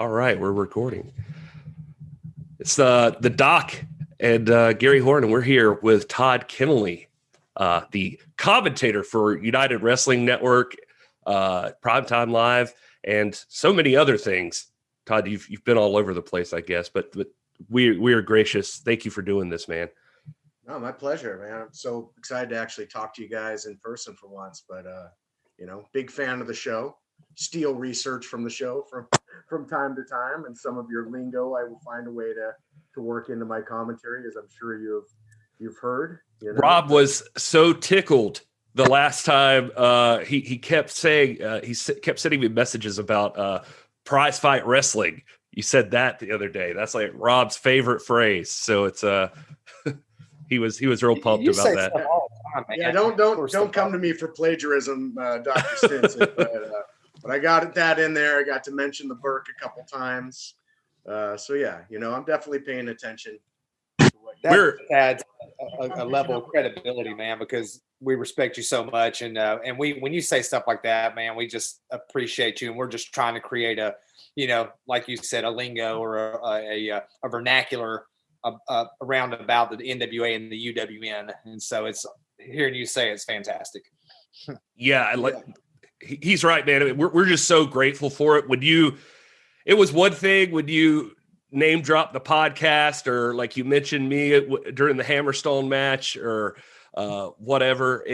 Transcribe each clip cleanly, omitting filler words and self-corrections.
All right, we're recording. It's the Doc and Gary Horne, and we're here with Todd Keneley, the commentator for United Wrestling Network, PrimeTime Live, and so many other things. Todd, you've been all over the place, I guess, but we are gracious. Thank you for doing this, man. No, my pleasure, man. I'm so excited to actually talk to you guys in person for once. But big fan of the show. Steal research from the show from time to time, and some of your lingo I will find a way to work into my commentary, as I'm sure you've heard. Rob was so tickled the last time he kept saying kept sending me messages about prize fight wrestling. You said that the other day. That's like Rob's favorite phrase. So it's he was real pumped about that. Time, yeah, don't come to me for plagiarism, Dr. Stinson. But I got that in there. I got to mention the Burke a couple times. So yeah, I'm definitely paying attention. That adds a level of credibility, man, because we respect you so much, and when you say stuff like that, man, we just appreciate you, and we're just trying to create a, like you said, a lingo or a vernacular around about the NWA and the UWN, and so it's hearing you say it's fantastic. Yeah, he's right, man. We're just so grateful for it. It was one thing when you name drop the podcast, or like you mentioned me during the Hammerstone match, or whatever.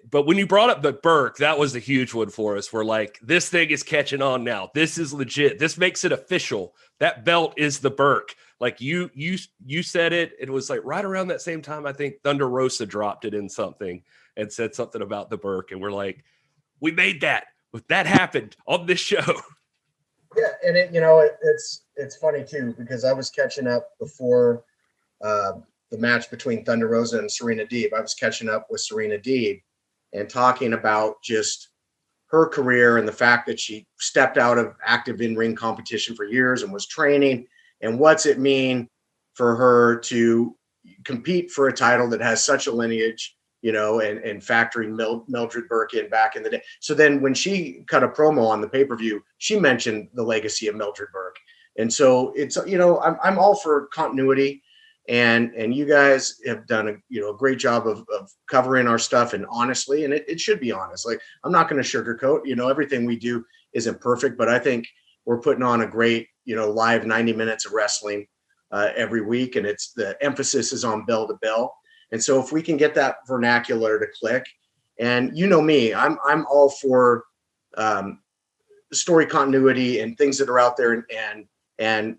But when you brought up the Burke, that was a huge one for us. We're like, this thing is catching on now. This is legit. This makes it official. That belt is the Burke. Like you said it. It was like right around that same time. I think Thunder Rosa dropped it in something and said something about the Burke, and we're like, we made that. That happened on this show. Yeah, and it's funny too, because I was catching up before the match between Thunder Rosa and Serena Deeb. I was catching up with Serena Deeb and talking about just her career and the fact that she stepped out of active in-ring competition for years and was training, and what's it mean for her to compete for a title that has such a lineage, and factoring Mildred Burke in back in the day. So then when she cut a promo on the pay-per-view, she mentioned the legacy of Mildred Burke. And so it's, I'm all for continuity, and you guys have done a great job of covering our stuff, and honestly, and it should be honest. Like, I'm not going to sugarcoat, everything we do isn't perfect, but I think we're putting on a great, live 90 minutes of wrestling every week. And it's the emphasis is on bell to bell. And so if we can get that vernacular to click, and me, I'm all for story continuity and things that are out there and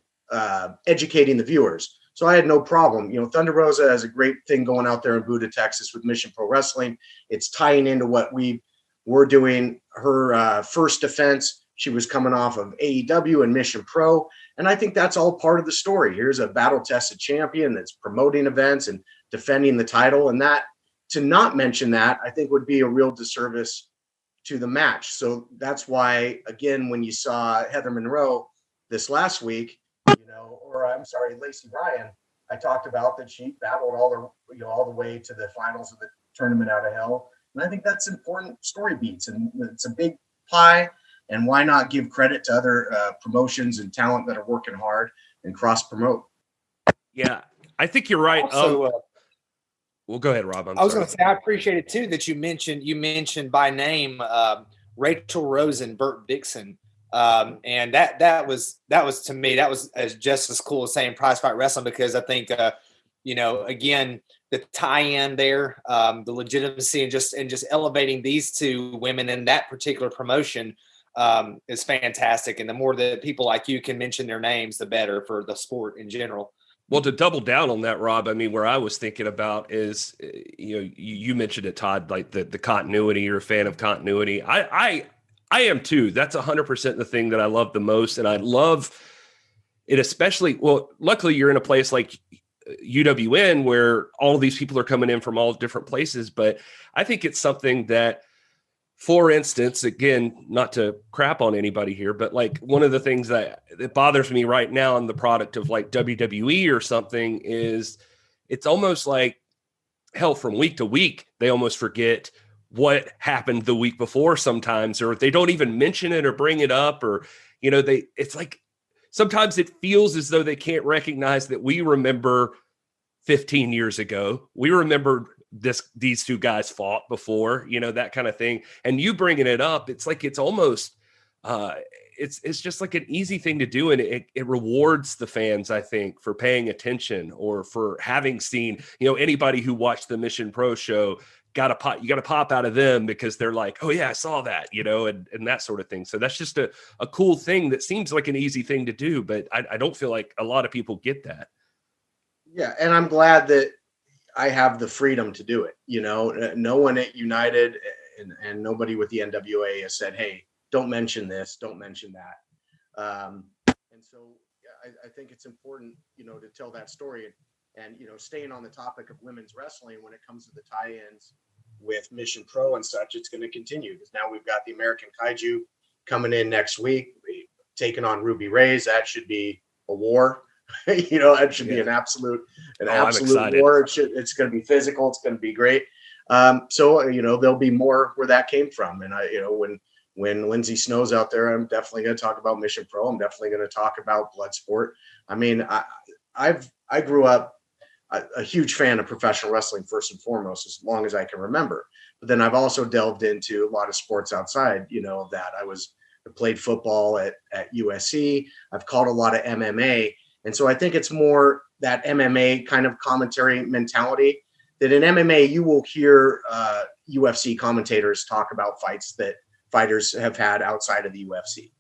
educating the viewers. So I had no problem. Thunder Rosa has a great thing going out there in Buda, Texas with Mission Pro Wrestling. It's tying into what we were doing. Her first defense, she was coming off of AEW and Mission Pro. And I think that's all part of the story. Here's a battle-tested champion that's promoting events and defending the title, and that, to not mention that, I think would be a real disservice to the match. So that's why, again, when you saw Heather Monroe this last week, Lacey Ryan, I talked about that she battled all the way to the finals of the Tournament Out of Hell, and I think that's important story beats, and it's a big pie. And why not give credit to other promotions and talent that are working hard and cross promote? Yeah, I think you're right. Also, well, go ahead, Rob. I was going to say, I appreciate it too that you mentioned by name Rachel Rose and Burt Dixon, and that was to me, that was just as cool as saying prize fight wrestling, because I think again, the tie-in there, the legitimacy, and just elevating these two women in that particular promotion is fantastic. And the more that people like you can mention their names, the better for the sport in general. Well, to double down on that, Rob, I mean, where I was thinking about is, you mentioned it, Todd, like the continuity. You're a fan of continuity. I am too. That's 100% the thing that I love the most. And I love it, especially, well, luckily you're in a place like UWN where all of these people are coming in from all different places. But I think it's something that, for instance, again, not to crap on anybody here, but like one of the things that bothers me right now in the product of like WWE or something is it's almost like, hell, from week to week, they almost forget what happened the week before sometimes, or they don't even mention it or bring it up, or, it's like, sometimes it feels as though they can't recognize that we remember 15 years ago. We remember these two guys fought before, that kind of thing. And you bringing it up, it's like, it's almost, it's just like an easy thing to do. And it rewards the fans, I think, for paying attention, or for having seen, anybody who watched the Mission Pro show you got to pop out of them, because they're like, oh yeah, I saw that, and that sort of thing. So that's just a cool thing that seems like an easy thing to do, but I don't feel like a lot of people get that. Yeah. And I'm glad that I have the freedom to do it. No one at United and nobody with the NWA has said, hey, don't mention this, don't mention that. And so I think it's important, to tell that story. And, staying on the topic of women's wrestling, when it comes to the tie-ins with Mission Pro and such, it's going to continue, because now we've got the American Kaiju coming in next week, taking on Ruby Rays. That should be a war. That should be an absolute war. It's going to be physical. It's going to be great. So, there'll be more where that came from. And when Lindsay Snow's out there, I'm definitely going to talk about Mission Pro. I'm definitely going to talk about Bloodsport. I mean, I grew up a huge fan of professional wrestling, first and foremost, as long as I can remember. But then I've also delved into a lot of sports outside, of that. I played football at USC. I've called a lot of MMA. And so I think it's more that MMA kind of commentary mentality, that in MMA, you will hear UFC commentators talk about fights that fighters have had outside of the UFC.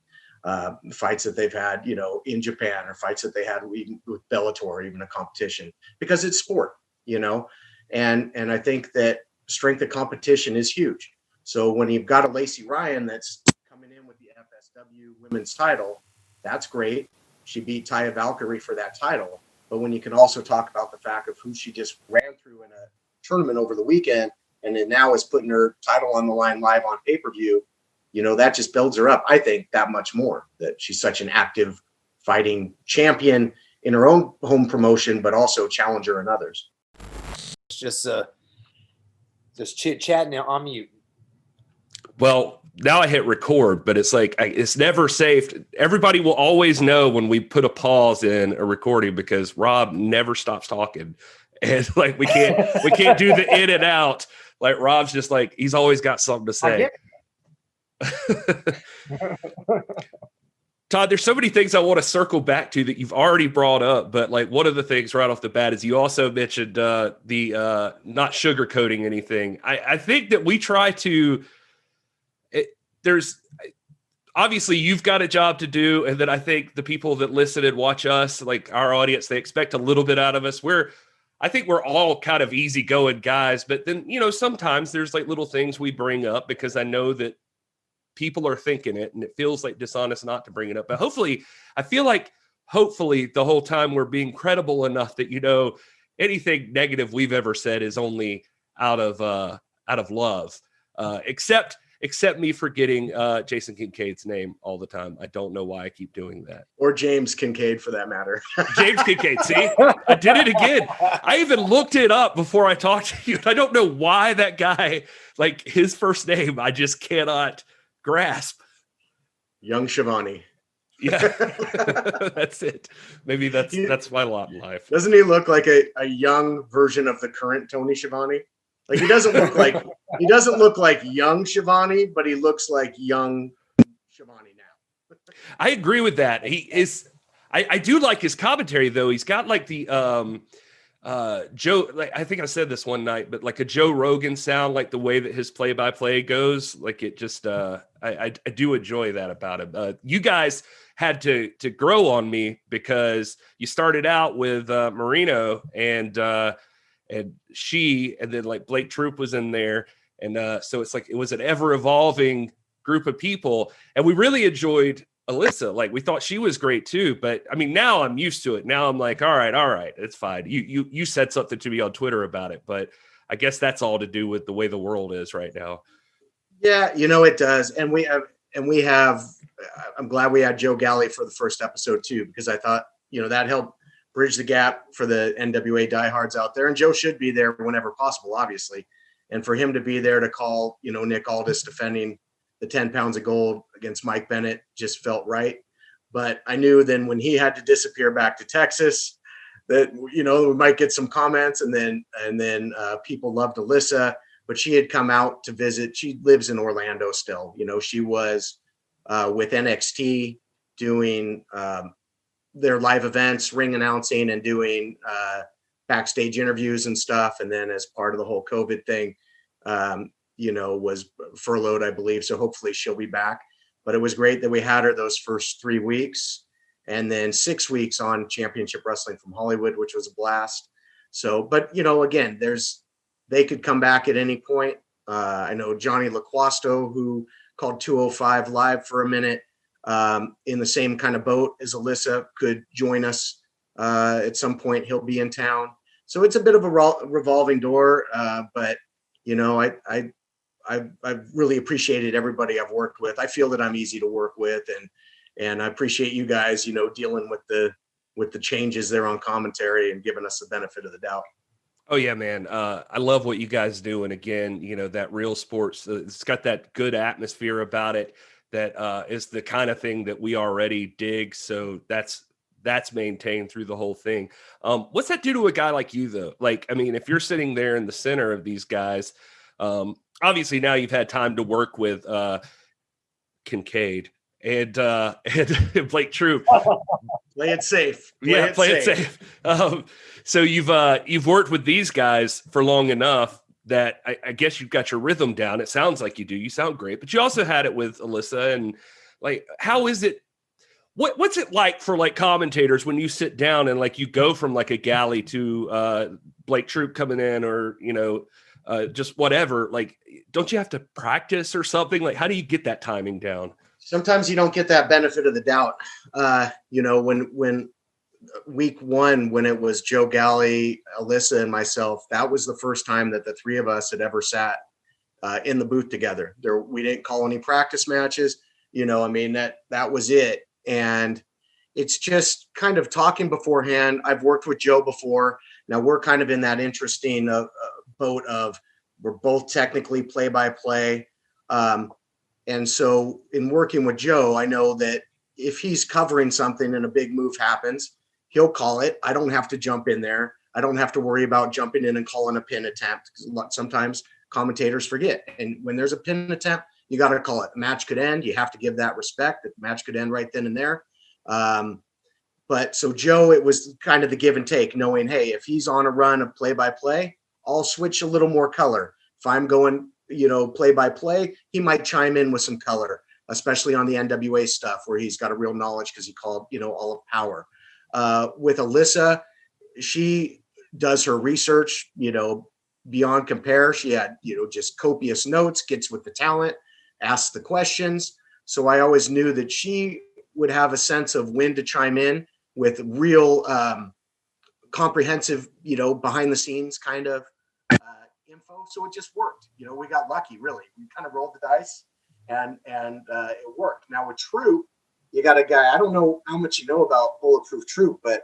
Fights that they've had, in Japan, or fights that they had with Bellator, or even a competition, because it's sport, and I think that strength of competition is huge. So when you've got a Lacey Ryan that's coming in with the FSW women's title, that's great. She beat Taya Valkyrie for that title. But when you can also talk about the fact of who she just ran through in a tournament over the weekend, and then now is putting her title on the line live on pay-per-view, that just builds her up, I think, that much more, that she's such an active fighting champion in her own home promotion, but also challenger in others. It's just chit-chatting on mute. Well, now I hit record, but it's like, it's never safe. Everybody will always know when we put a pause in a recording, because Rob never stops talking. And like, we can't do the in and out. Like, Rob's just like, he's always got something to say. Todd, there's so many things I want to circle back to that you've already brought up, but like, one of the things right off the bat is you also mentioned the not sugarcoating anything. I think that we try to. There's obviously you've got a job to do, and then I think the people that listen and watch us, like our audience, they expect a little bit out of us. I think we're all kind of easygoing guys, but then sometimes there's like little things we bring up because I know that people are thinking it, and it feels like dishonest not to bring it up. But hopefully the whole time we're being credible enough that, anything negative we've ever said is only out of love, except me forgetting Jason Kincaid's name all the time. I don't know why I keep doing that. Or James Kincaid, for that matter. James Kincaid. See, I did it again. I even looked it up before I talked to you. I don't know why that guy, like his first name, I just cannot grasp. Young Shivani. Yeah, that's it. Maybe that's my lot in life. Doesn't he look like a young version of the current Tony Schiavone? Like, he doesn't look like young Shivani, but he looks like young Shivani now. I agree with that. He is. I do like his commentary though. He's got like the Joe, like I think I said this one night, but like a Joe Rogan sound, like the way that his play-by-play goes. Like it just, I do enjoy that about him. You guys had to grow on me because you started out with Marino and then like Blake Troop was in there. And so it's like, it was an ever evolving group of people. And we really enjoyed Alyssa. Like, we thought she was great too, but I mean, now I'm used to it. Now I'm like, all right, it's fine. You said something to me on Twitter about it, but I guess that's all to do with the way the world is right now. Yeah, it does. And we have, I'm glad we had Joe Galley for the first episode too, because I thought, that helped bridge the gap for the NWA diehards out there. And Joe should be there whenever possible, obviously. And for him to be there to call, Nick Aldis defending the 10 pounds of gold against Mike Bennett just felt right. But I knew then when he had to disappear back to Texas that, we might get some comments, and then people loved Alyssa, but she had come out to visit. She lives in Orlando still. She was with NXT doing their live events, ring announcing, and doing backstage interviews and stuff. And then as part of the whole COVID thing, was furloughed, I believe. So hopefully she'll be back. But it was great that we had her those first 3 weeks, and then 6 weeks on Championship Wrestling from Hollywood, which was a blast. So, but again, they could come back at any point. I know Johnny LaQuasto, who called 205 Live for a minute, in the same kind of boat as Alyssa, could join us at some point. He'll be in town. So it's a bit of a revolving door, but I've really appreciated everybody I've worked with. I feel that I'm easy to work with, and I appreciate you guys, dealing with the changes there on commentary and giving us the benefit of the doubt. Oh yeah, man. I love what you guys do. And again, that real sports, it's got that good atmosphere about it that is the kind of thing that we already dig. So that's maintained through the whole thing. What's that do to a guy like you though? Like, I mean, if you're sitting there in the center of these guys, obviously now you've had time to work with Kincaid and Blake Troop. Play it safe. Play it safe. So you've worked with these guys for long enough that I guess you've got your rhythm down. It sounds like you do. You sound great, but you also had it with Alyssa. And like, how is it? What's it like for like commentators when you sit down and like you go from like a galley to Blake Troop coming in, or just whatever? Like, don't you have to practice or something? Like, how do you get that timing down? Sometimes you don't get that benefit of the doubt. When week one, when it was Joe Galley, Alyssa, and myself, that was the first time that the three of us had ever sat in the booth together. We didn't call any practice matches. That was it. And it's just kind of talking beforehand. I've worked with Joe before. Now we're kind of in that interesting boat of we're both technically play-by-play. And so in working with Joe, I know that if he's covering something and a big move happens, he'll call it. I don't have to jump in there. I don't have to worry about jumping in and calling a pin attempt, because sometimes commentators forget. And when there's a pin attempt, you got to call it. The match could end. You have to give that respect. The match could end right then and there. But so Joe, it was kind of the give and take, knowing, hey, if he's on a run of play-by-play, I'll switch a little more color. If I'm going, play-by-play, he might chime in with some color, especially on the NWA stuff where he's got a real knowledge because he called, all of Power. With Alyssa, she does her research, beyond compare. She had, just copious notes, gets with the talent, asks the questions. So I always knew that she would have a sense of when to chime in with real comprehensive, behind the scenes kind of info. So it just worked. We got lucky, really. We kind of rolled the dice and it worked. Now with Troop, you got a guy, I don't know how much you know about Bulletproof Troop, but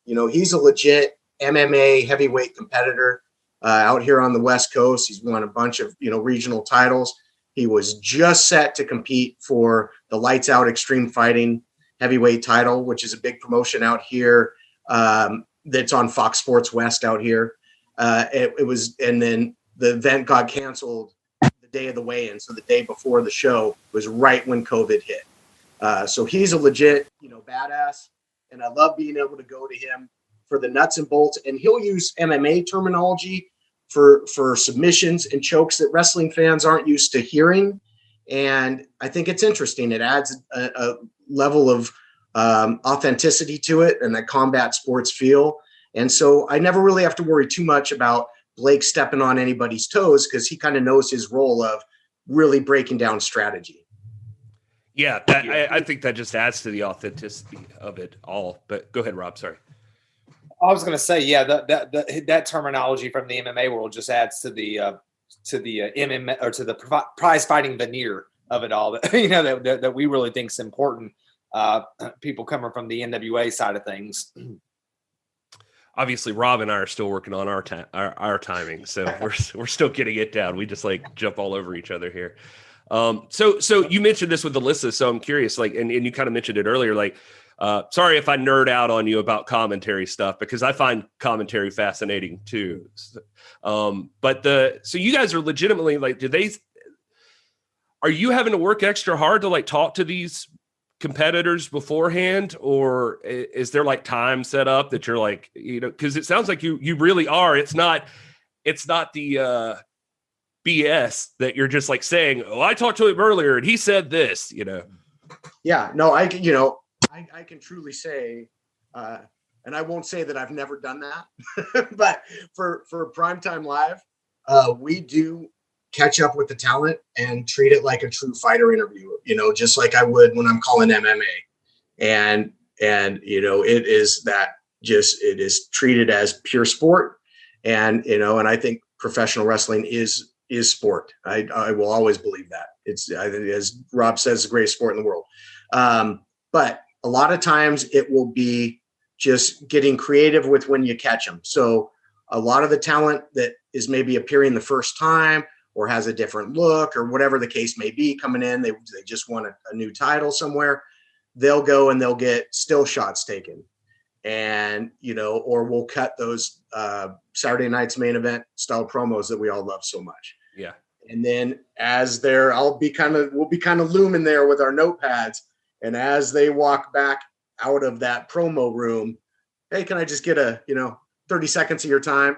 he's a legit MMA heavyweight competitor out here on the West Coast. He's won a bunch of, regional titles. He was just set to compete for the Lights Out Extreme Fighting heavyweight title, which is a big promotion out here. That's on Fox Sports West out here. It was, and then the event got canceled the day of the weigh-in. So the day before the show was right when COVID hit. So he's a legit, badass. And I love being able to go to him for the nuts and bolts. And he'll use MMA terminology for submissions and chokes that wrestling fans aren't used to hearing. And I think it's interesting. It adds a level of authenticity to it and that combat sports feel. And so I never really have to worry too much about Blake stepping on anybody's toes, because he kind of knows his role of really breaking down strategy. Yeah, I think that just adds to the authenticity of it all. But go ahead, Rob. Sorry. I was going to say, yeah, that terminology from the MMA world just adds to the MMA or to the prize fighting veneer of it all. That we really think is important. People coming from the NWA side of things. obviously Rob and I are still working on our timing, so we're still getting it down. We just like jump all over each other here. So you mentioned this with Alyssa, so I'm curious, like, and you kind of mentioned it earlier, like, sorry if I nerd out on you about commentary stuff, because I find commentary fascinating too. So you guys are legitimately like, are you having to work extra hard to like talk to these competitors beforehand, or is there like time set up that you're like, because it sounds like you really are. It's not the BS that you're just like saying, oh, I talked to him earlier and he said this, Yeah, no, I can truly say, and I won't say that I've never done that, but for Primetime Live, we do catch up with the talent and treat it like a true fighter interview, just like I would when I'm calling MMA. And it is treated as pure sport. And, and I think professional wrestling is sport. I will always believe that. I think, as Rob says, the greatest sport in the world. But a lot of times it will be just getting creative with when you catch them. So a lot of the talent that is maybe appearing the first time or has a different look or whatever the case may be coming in, they just want a new title somewhere, they'll go and they'll get still shots taken. And, or we'll cut those Saturday night's main event style promos that we all love so much. Yeah. And then we'll be kind of looming there with our notepads. And as they walk back out of that promo room, hey, can I just get 30 seconds of your time?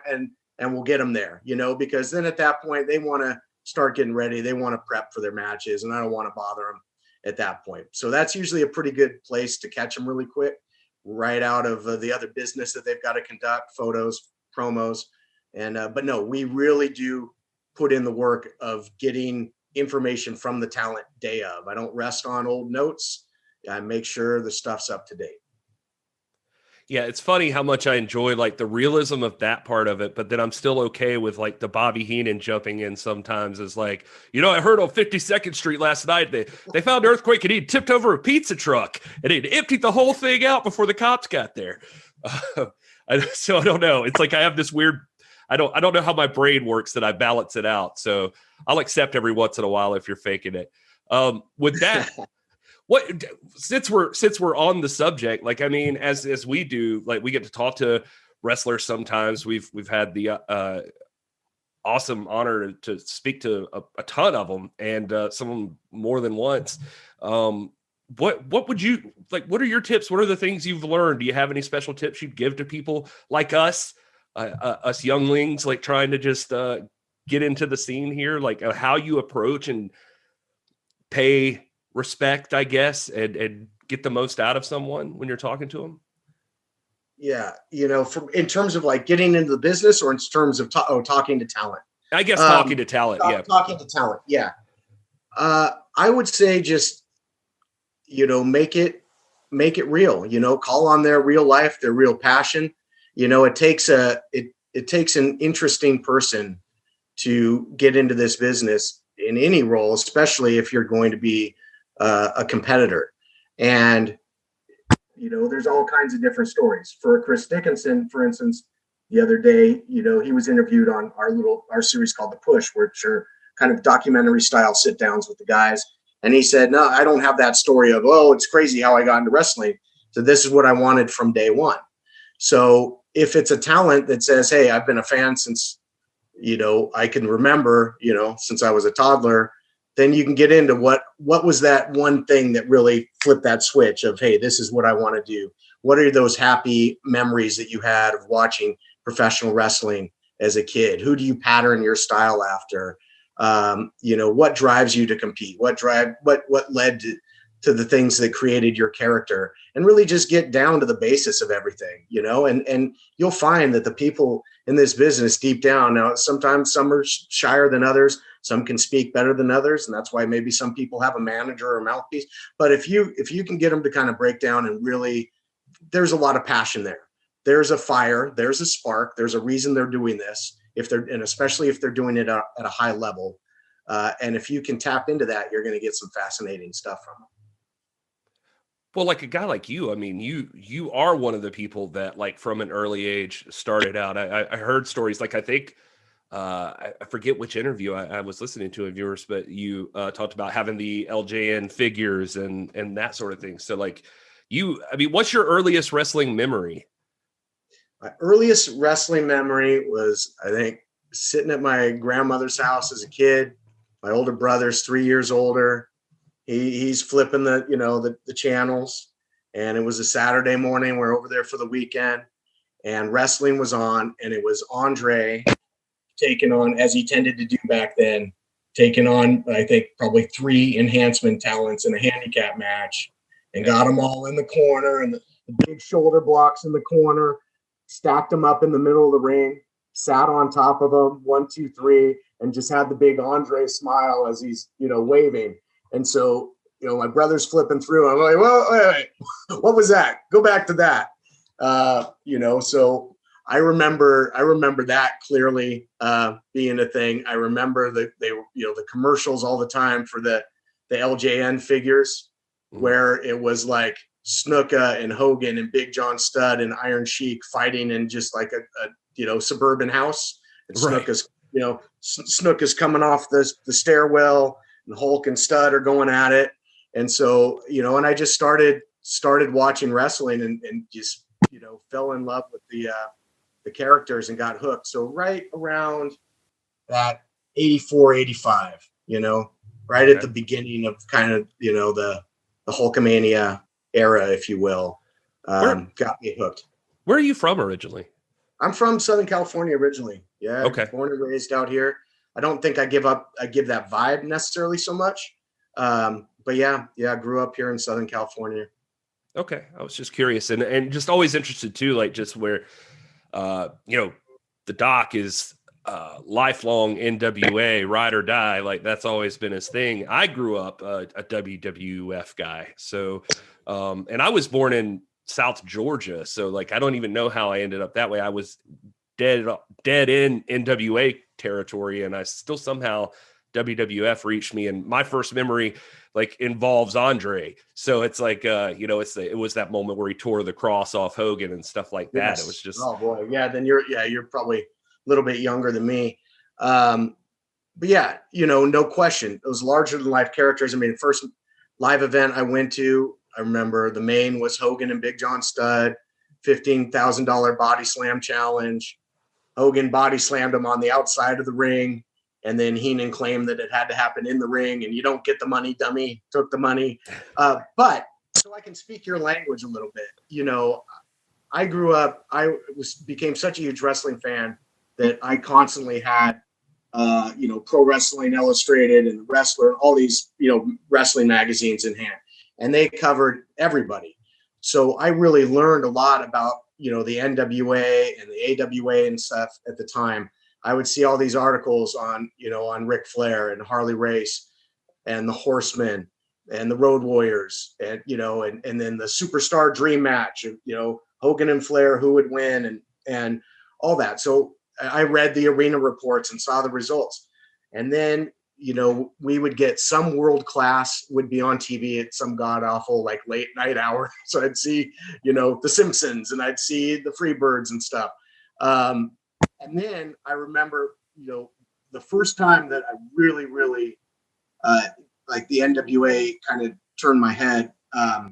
And we'll get them there, because then at that point they want to start getting ready. They want to prep for their matches, and I don't want to bother them at that point. So that's usually a pretty good place to catch them really quick, right out of the other business that they've got to conduct, photos, promos. And, but no, we really do put in the work of getting information from the talent day of. I don't rest on old notes. I make sure the stuff's up to date. Yeah, it's funny how much I enjoy like the realism of that part of it, but then I'm still okay with like the Bobby Heenan jumping in sometimes as like, I heard on 52nd Street last night they found an earthquake and he tipped over a pizza truck and he'd emptied the whole thing out before the cops got there. So I don't know. It's like I have this weird, I don't know how my brain works that I balance it out. So I'll accept every once in a while if you're faking it. With that. Since we're on the subject, like, I mean, as we do, like, we get to talk to wrestlers sometimes. We've had the awesome honor to speak to a ton of them, and some of them more than once. What would you like? What are your tips? What are the things you've learned? Do you have any special tips you'd give to people like us younglings, like trying to just get into the scene here, like how you approach and pay respect, I guess, and get the most out of someone when you're talking to them? Yeah. In terms of like getting into the business, or in terms of talking to talent? I guess talking to talent. Talking to talent. Yeah. I would say just, make it real, call on their real life, their real passion. It takes an interesting person to get into this business in any role, especially if you're going to be a competitor. And there's all kinds of different stories. For Chris Dickinson, for instance, the other day, he was interviewed on our series called The Push, which are kind of documentary style sit downs with the guys. And he said, no, I don't have that story of, it's crazy how I got into wrestling. So this is what I wanted from day one. So if it's a talent that says, hey, I've been a fan since, I can remember, since I was a toddler, then you can get into what was that one thing that really flipped that switch of, hey, this is what I want to do. What are those happy memories that you had of watching professional wrestling as a kid? Who do you pattern your style after? What drives you to compete? What led to the things that created your character? And really just get down to the basis of everything, and you'll find that the people in this business deep down, now sometimes some are shyer than others. Some can speak better than others, and that's why maybe some people have a manager or a mouthpiece. But if you can get them to kind of break down and really, there's a lot of passion there. There's a fire, there's a spark, there's a reason they're doing this. And especially if they're doing it at a high level, and if you can tap into that, you're going to get some fascinating stuff from them. Well, like a guy like you, I mean, you are one of the people that like from an early age started out. I heard stories like I think I forget which interview I was listening to of yours, but you talked about having the LJN figures and that sort of thing. So like I mean, what's your earliest wrestling memory? My earliest wrestling memory was, I think, sitting at my grandmother's house as a kid. My older brother's 3 years older. He's flipping the channels, and it was a Saturday morning. We're over there for the weekend, and wrestling was on, and it was Andre taking on, as he tended to do back then, taking on, I think, probably 3 enhancement talents in a handicap match, and got them all in the corner, and the big shoulder blocks in the corner, stacked them up in the middle of the ring, sat on top of them, 1, 2, 3, and just had the big Andre smile as he's, waving. And so, my brother's flipping through. I'm like, well, wait, what was that? Go back to that. So I remember that clearly being a thing. I remember that they were, the commercials all the time for the LJN figures, where it was like Snuka and Hogan and Big John Studd and Iron Sheik fighting in just like a suburban house. And Right. Snuka's coming off the stairwell, and Hulk and Studd are going at it. And so, and I just started watching wrestling and just, fell in love with the characters and got hooked. So right around that 84, 85, right at the beginning of kind of, the Hulkamania era, if you will, got me hooked. Where are you from originally? I'm from Southern California originally. Yeah. Okay. Born and raised out here. I don't think I give that vibe necessarily so much. But yeah, I grew up here in Southern California. Okay. I was just curious and just always interested too, like just where, the Doc is lifelong NWA, ride or die. Like that's always been his thing. I grew up a WWF guy. So, and I was born in South Georgia. So like, I don't even know how I ended up that way. I was dead in NWA territory, and I still somehow WWF reached me. And my first memory like involves Andre. So it's like, it was that moment where he tore the cross off Hogan and stuff like that. Yes. It was just, oh boy. Yeah. Then you're probably a little bit younger than me. But yeah, no question. Those larger than life characters. I mean, the first live event I went to, I remember the main was Hogan and Big John Studd, $15,000 body slam challenge. Hogan body slammed him on the outside of the ring. And then Heenan claimed that it had to happen in the ring, and you don't get the money, dummy. Took the money. But so I can speak your language a little bit. I grew up, became such a huge wrestling fan that I constantly had, Pro Wrestling Illustrated and The Wrestler, all these, wrestling magazines in hand, and they covered everybody. So I really learned a lot about, the NWA and the AWA and stuff at the time. I would see all these articles on Ric Flair and Harley Race and the Horsemen and the Road Warriors and, and then the Superstar Dream match, Hogan and Flair, who would win and all that. So I read the arena reports and saw the results. And then, we would get some world class would be on TV at some god awful, like late night hour. So I'd see, the Simpsons, and I'd see the Freebirds and stuff. And then I remember, the first time that I really, really, like the NWA kind of turned my head, I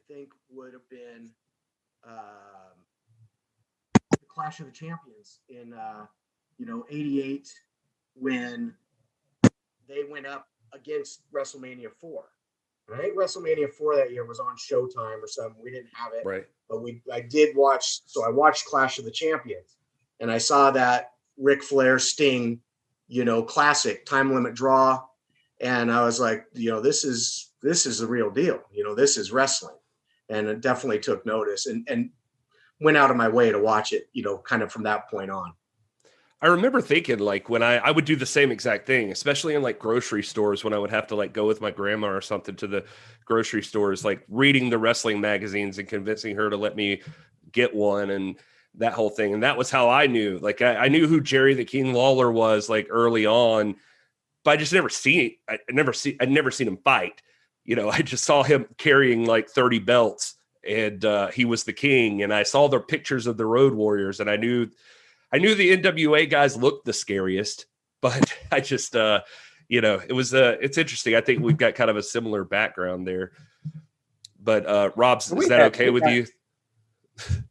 think would have been the Clash of the Champions in, 88, when they went up against WrestleMania 4. And I think WrestleMania 4 that year was on Showtime or something. We didn't have it. right. But I did watch, so I watched Clash of the Champions. And I saw that Ric Flair Sting, classic time limit draw. And I was like, this is the real deal. This is wrestling. And it definitely took notice and went out of my way to watch it, kind of from that point on. I remember thinking like when I would do the same exact thing, especially in like grocery stores, when I would have to like go with my grandma or something to the grocery stores, like reading the wrestling magazines and convincing her to let me get one and that whole thing. And that was how I knew, like, I knew who Jerry the King Lawler was like early on, but I just never seen it. I'd never seen him fight, I just saw him carrying like 30 belts, and he was the king. And I saw the pictures of the Road Warriors, and I knew the NWA guys looked the scariest, but I just, it's interesting. I think we've got kind of a similar background there. But Rob's, is that okay with you?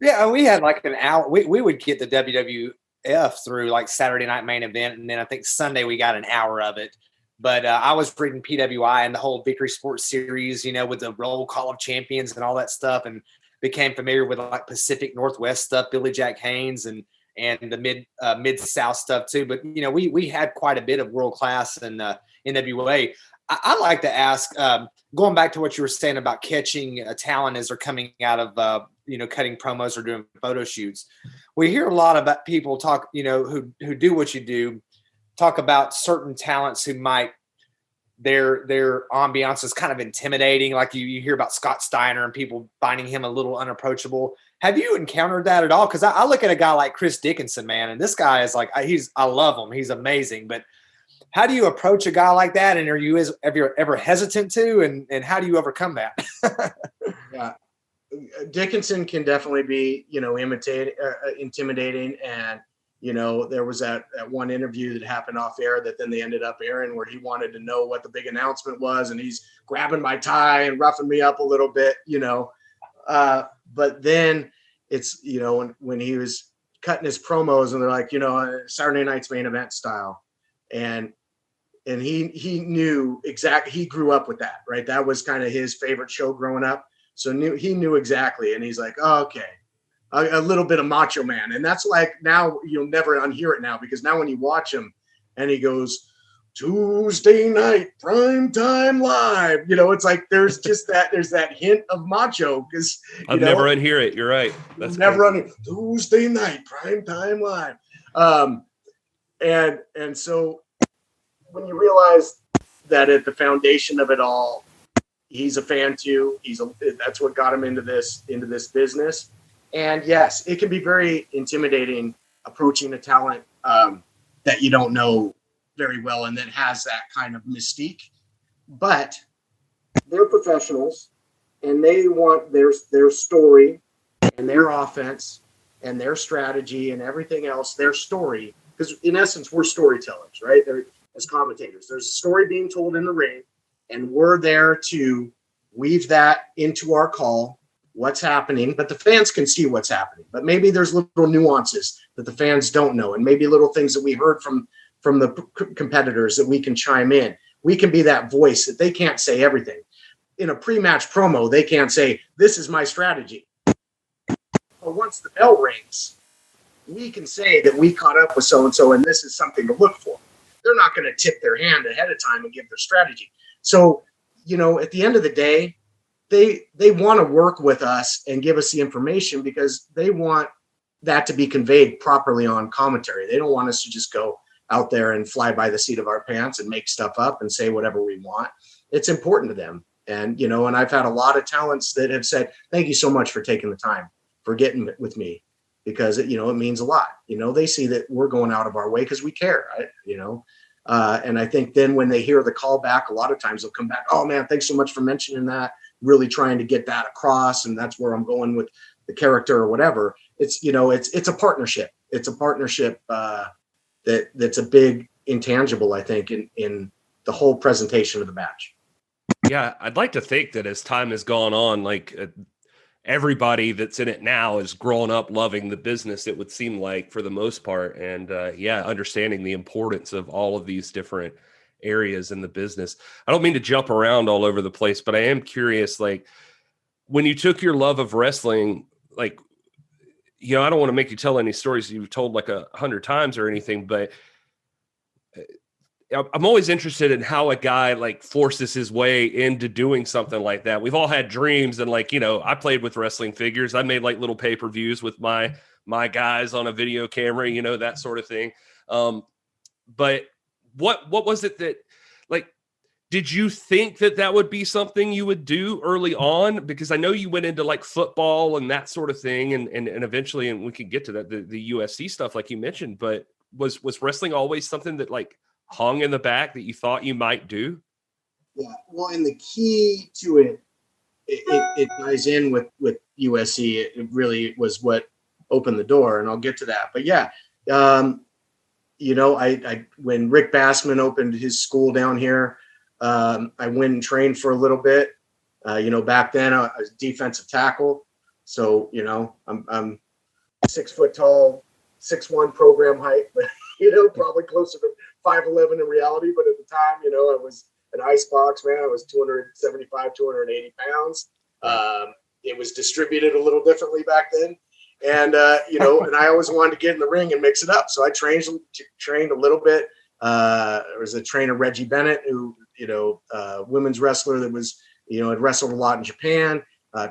Yeah, we had like an hour. We would get the WWF through like Saturday Night Main Event, and then I think Sunday we got an hour of it. But I was reading PWI and the whole Victory Sports series, with the Roll Call of Champions and all that stuff, and became familiar with like Pacific Northwest stuff, Billy Jack Haynes, and the mid South stuff too. But we had quite a bit of world class and NWA. I like to ask, going back to what you were saying about catching a talent as they're coming out of, cutting promos or doing photo shoots. We hear a lot about people talk, who do what you do, talk about certain talents who might, their ambiance is kind of intimidating. Like you hear about Scott Steiner and people finding him a little unapproachable. Have you encountered that at all? Because I look at a guy like Chris Dickinson, man, and this guy is like, I love him. He's amazing. But how do you approach a guy like that? And are you ever hesitant to? And how do you overcome that? Yeah, Dickinson can definitely be, intimidating. And, there was that one interview that happened off air that then they ended up airing where he wanted to know what the big announcement was. And he's grabbing my tie and roughing me up a little bit, but then it's, when he was cutting his promos and they're like, Saturday Night's Main Event style. And he knew exactly, he grew up with that, right? That was kind of his favorite show growing up. So he knew exactly. And he's like, oh, okay, a little bit of Macho Man. And that's like, now you'll never unhear it now, because now when you watch him and he goes, Tuesday night, prime time live, it's like, there's that hint of macho, because I'll never unhear it. You're right. That's never unhear Tuesday night, prime time live. And so when you realize that at the foundation of it all, he's a fan too. That's what got him into this business. And yes, it can be very intimidating approaching a talent that you don't know very well and that has that kind of mystique. But they're professionals, and they want their story and their offense and their strategy and everything else, their story. Because in essence, we're storytellers, right? As commentators, there's a story being told in the ring, and we're there to weave that into our call, what's happening. But the fans can see what's happening. But maybe there's little nuances that the fans don't know, and maybe little things that we heard from the competitors that we can chime in. We can be that voice that they can't say everything. In a pre-match promo, they can't say, this is my strategy. But once the bell rings, we can say that we caught up with so-and-so, and this is something to look for. They're not going to tip their hand ahead of time and give their strategy. So, at the end of the day, they want to work with us and give us the information because they want that to be conveyed properly on commentary. They don't want us to just go out there and fly by the seat of our pants and make stuff up and say whatever we want. It's important to them. And, and I've had a lot of talents that have said, thank you so much for taking the time, for getting with me, because it means a lot. They see that we're going out of our way because we care, and I think then when they hear the call back, a lot of times they'll come back, oh man, thanks so much for mentioning that, really trying to get that across. And that's where I'm going with the character or whatever. It's, it's a partnership. It's a partnership that's a big intangible, I think, in the whole presentation of the match. Yeah, I'd like to think that as time has gone on, like everybody that's in it now is growing up loving the business, it would seem like, for the most part. And understanding the importance of all of these different areas in the business. I don't mean to jump around all over the place, but I am curious, like, when you took your love of wrestling, like, I don't want to make you tell any stories you've told like 100 times or anything, but I'm always interested in how a guy like forces his way into doing something like that. We've all had dreams, and like, I played with wrestling figures. I made like little pay-per-views with my guys on a video camera, that sort of thing. But what was it that, like, did you think that would be something you would do early on? Because I know you went into like football and that sort of thing, and eventually, and we can get to that, the USC stuff, like you mentioned, but was wrestling always something that like hung in the back that you thought you might do? Yeah. Well, and the key to it ties in with USC. It really was what opened the door, and I'll get to that. But yeah, I when Rick Bassman opened his school down here, I went and trained for a little bit. Back then I was defensive tackle, so I'm 6 foot tall, 6'1" program height, but probably closer to 5'11" in reality. But at the time, I was an icebox man. I was 275, 280 pounds. It was distributed a little differently back then. And, and I always wanted to get in the ring and mix it up. So I trained a little bit. There was a trainer, Reggie Bennett, who, women's wrestler that was, had wrestled a lot in Japan.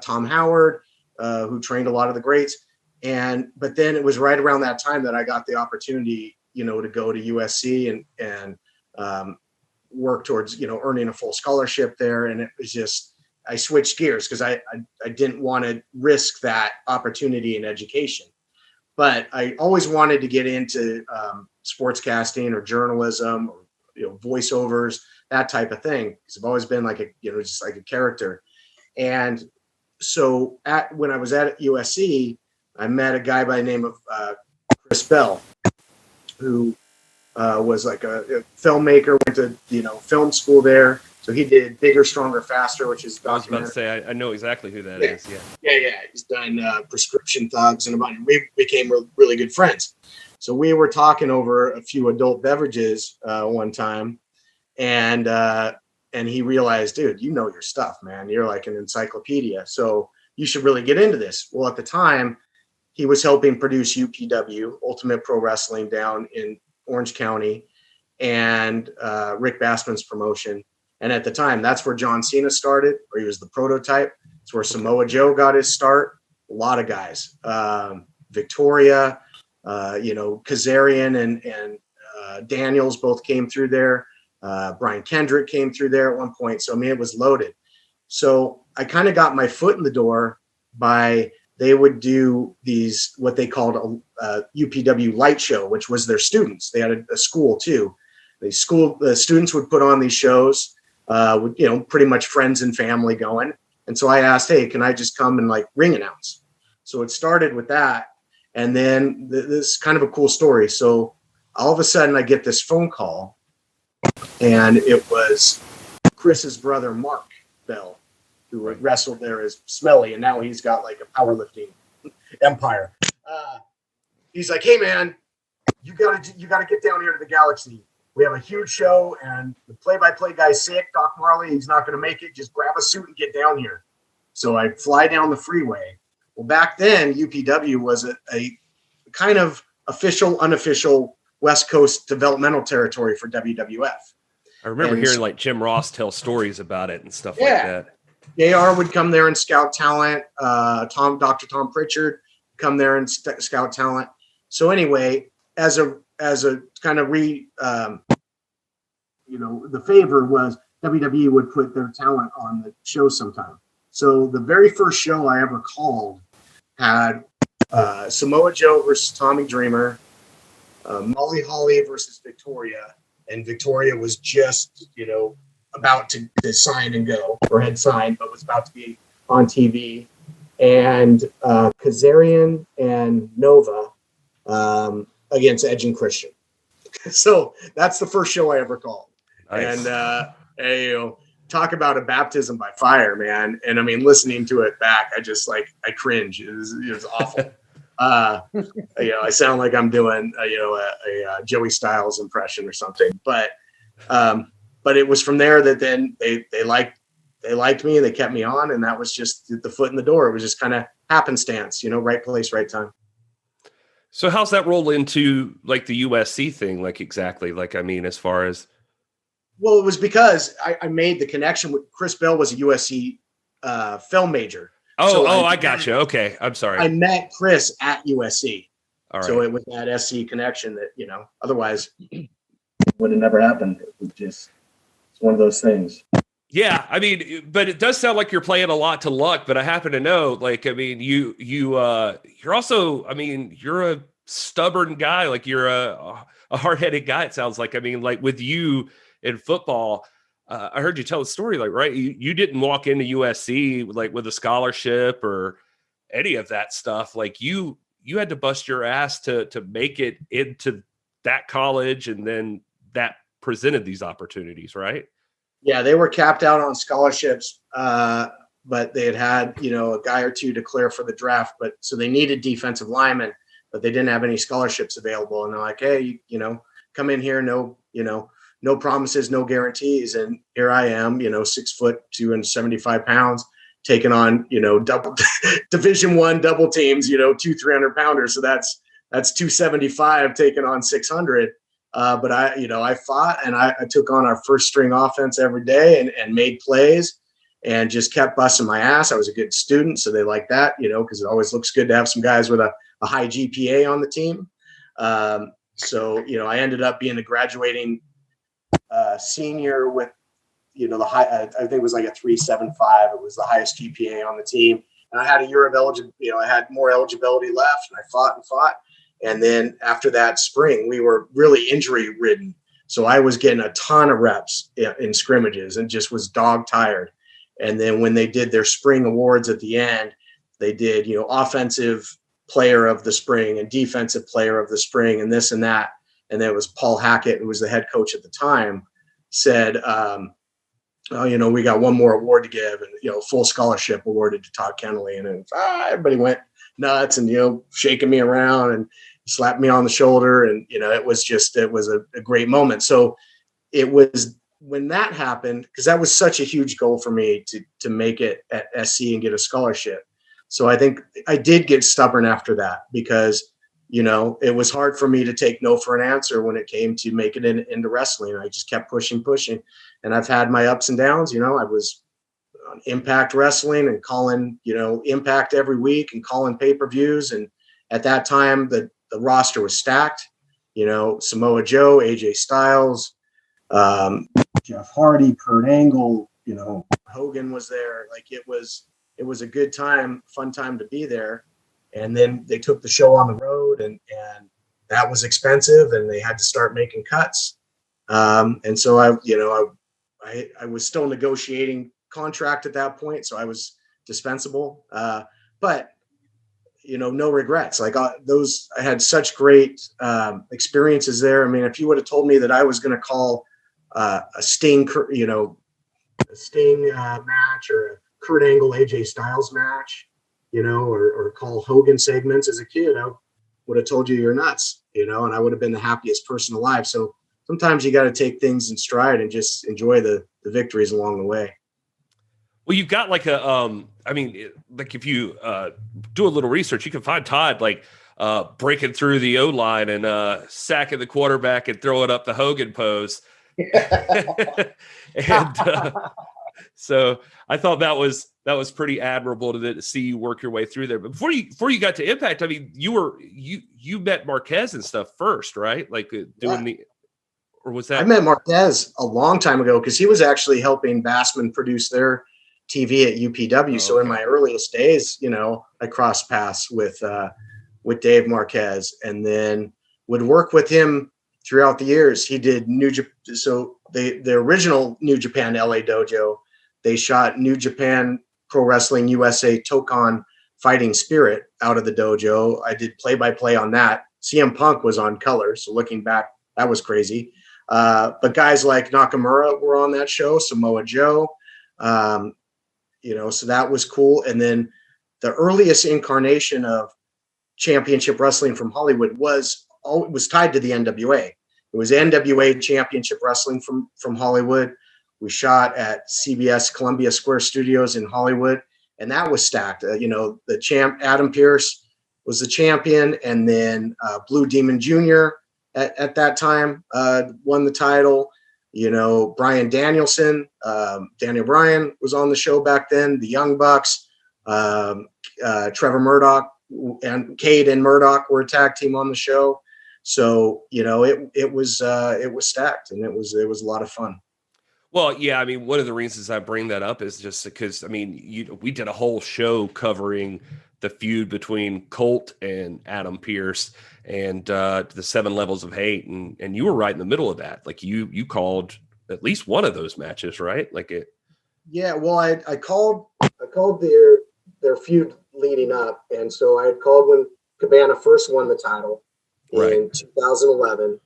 Tom Howard, who trained a lot of the greats. But then it was right around that time that I got the opportunity, to go to USC and work towards, earning a full scholarship there. And it was just, I switched gears because I didn't want to risk that opportunity in education. But I always wanted to get into sportscasting or journalism or, voiceovers, that type of thing. Because I've always been just like a character. And so when I was at USC, I met a guy by the name of Chris Bell, who was like a filmmaker, went to, film school there. So he did Bigger, Stronger, Faster, which is I was about to say, I know exactly who that is. Yeah. Yeah. He's done Prescription Thugs and a bunch. We became really good friends. So we were talking over a few adult beverages one time, and he realized, dude, you know your stuff, man. You're like an encyclopedia. So you should really get into this. Well, at the time, he was helping produce UPW, Ultimate Pro Wrestling, down in Orange County, and Rick Bassman's promotion. And at the time, that's where John Cena started, or he was the prototype. It's where Samoa Joe got his start. A lot of guys, Victoria, Kazarian and Daniels both came through there. Brian Kendrick came through there at one point. So, it was loaded. So I kind of got my foot in the door by, they would do these, what they called a UPW light show, which was their students. They had a school too. The students would put on these shows, pretty much friends and family going. And so I asked, hey, can I just come and ring announce? So it started with that. And then this is kind of a cool story. So all of a sudden I get this phone call, and it was Chris's brother, Mark Bell, who wrestled there as Smelly. And now he's got a powerlifting empire. He's like, hey man, you gotta get down here to the Galaxy. We have a huge show, and the play-by-play guy's sick. Doc Marley, he's not going to make it. Just grab a suit and get down here. So I fly down the freeway. Well, back then, UPW was a kind of official, unofficial West Coast developmental territory for WWF. I remember hearing Jim Ross tell stories about it and stuff like that. JR would come there and scout talent. Dr. Tom Pritchard come there and scout talent. So anyway, as a kind of the favor was WWE would put their talent on the show sometime. So the very first show I ever called had Samoa Joe versus Tommy Dreamer, Molly Holly versus Victoria, and Victoria was just, about to sign and go, or had signed, but was about to be on TV. And Kazarian and Nova against Edge and Christian. So that's the first show I ever called. Nice. And talk about a baptism by fire, man. And listening to it back, I cringe. It was awful. I sound like I'm doing a Joey Styles impression or something. But it was from there that then they liked me and they kept me on, and that was just the foot in the door. It was just kind of happenstance, right place, right time. So how's that roll into the USC thing? Exactly. As far as. Well, it was because I made the connection with Chris Bell was a USC film major. I got you. Okay. I'm sorry. I met Chris at USC. All right. So it was that SC connection that, otherwise it would have never happened. It's one of those things. Yeah. But it does sound like you're playing a lot to luck, but I happen to know, you're also, you're a stubborn guy. You're a hard-headed guy. It sounds like, with you in football, I heard you tell the story, like, right. You didn't walk into USC like with a scholarship or any of that stuff. Like you had to bust your ass to make it into that college. And then that presented these opportunities, right? Yeah, they were capped out on scholarships, but they had a guy or two declare for the draft. But so they needed defensive linemen, but they didn't have any scholarships available. And they're like, hey, come in here, no promises, no guarantees. And here I am, 6 foot, 275 pounds, taking on, double Division I double teams, 200-300 pounders. So that's 275 taking on 600. But I fought, and I took on our first string offense every day and made plays and just kept busting my ass. I was a good student, so they liked that, because it always looks good to have some guys with a high GPA on the team. So I ended up being a graduating senior with, the high, I think it was like a 3.75. It was the highest GPA on the team. And I had a year of eligibility, I had more eligibility left, and I fought. And then after that spring, we were really injury ridden. So I was getting a ton of reps in scrimmages and just was dog tired. And then when they did their spring awards at the end, they did, offensive player of the spring and defensive player of the spring and this and that. And then it was Paul Hackett, who was the head coach at the time, said, we got one more award to give, and, full scholarship awarded to Todd Keneley. And everybody went nuts and, shaking me around and slapped me on the shoulder. And, it was a great moment. So it was when that happened, because that was such a huge goal for me to make it at SC and get a scholarship. So I think I did get stubborn after that because, it was hard for me to take no for an answer when it came to making it into wrestling. I just kept pushing. And I've had my ups and downs. I was on Impact Wrestling and calling, Impact every week and calling pay-per-views. And at that time, the roster was stacked, Samoa Joe, AJ Styles, Jeff Hardy, Kurt Angle, Hogan was there. Like it was a good time, fun time to be there. And then they took the show on the road and that was expensive and they had to start making cuts. And so I was still negotiating contract at that point. So I was dispensable. But no regrets. Like I had such great experiences there. I mean, if you would have told me that I was going to call a Sting match or a Kurt Angle, AJ Styles match, or call Hogan segments as a kid, I would have told you you're nuts, and I would have been the happiest person alive. So sometimes you got to take things in stride and just enjoy the victories along the way. Well, you've got like like if you do a little research, you can find Todd breaking through the O-line and sacking the quarterback and throwing up the Hogan pose. And so I thought that was pretty admirable to see you work your way through there. But before you got to Impact, I mean, you met Marquez and stuff first, right? Like or was that? I met Marquez a long time ago because he was actually helping Bassman produce their TV at UPW. Oh, so in my earliest days, I crossed paths with Dave Marquez and then would work with him throughout the years. He did New Japan. So the original New Japan LA dojo, they shot New Japan Pro Wrestling USA Tokon Fighting Spirit out of the dojo. I did play-by-play on that. CM Punk was on color. So looking back, that was crazy. But guys like Nakamura were on that show, Samoa Joe, so that was cool. And then the earliest incarnation of championship wrestling from Hollywood was tied to the NWA. It was NWA championship wrestling from Hollywood. We shot at CBS Columbia Square Studios in Hollywood, and that was stacked. The champ Adam Pearce was the champion, and then Blue Demon Jr. at that time won the title. Bryan Danielson, Daniel Bryan was on the show back then. The Young Bucks, Trevor Murdoch and Cade and Murdoch were a tag team on the show. So it was stacked, and it was a lot of fun. Well, yeah, I mean, one of the reasons I bring that up is just because, I mean, we did a whole show covering the feud between Colt and Adam Pearce and the 7 levels of hate. And you were right in the middle of that. Like you called at least one of those matches, right? Like it. Yeah, well, I called their feud leading up, and so I had called when Cabana first won the title in 2011,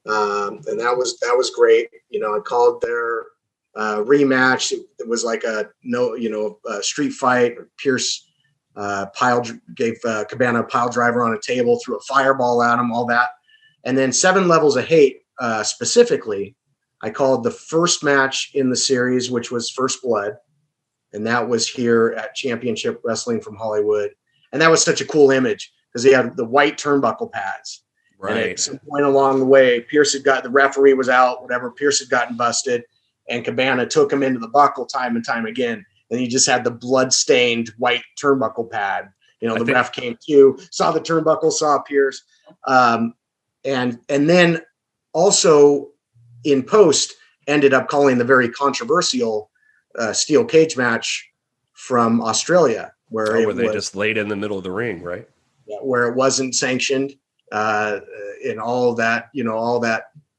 and that was great. You know, I called their rematch. It was like a street fight. Pierce gave Cabana a pile driver on a table, threw a fireball at him, all that, and then 7 Levels of Hate specifically. I called the first match in the series, which was First Blood. And that was here at Championship Wrestling from Hollywood. And that was such a cool image because he had the white turnbuckle pads. Right. And at some point along the way, the referee was out, whatever. Pierce had gotten busted. And Cabana took him into the buckle time and time again. And he just had the blood-stained white turnbuckle pad. You know, the ref came to, saw the turnbuckle, saw Pierce. And then also, in post, ended up calling the very controversial steel cage match from Australia, where they just laid in the middle of the ring, right? Yeah, where it wasn't sanctioned, and all that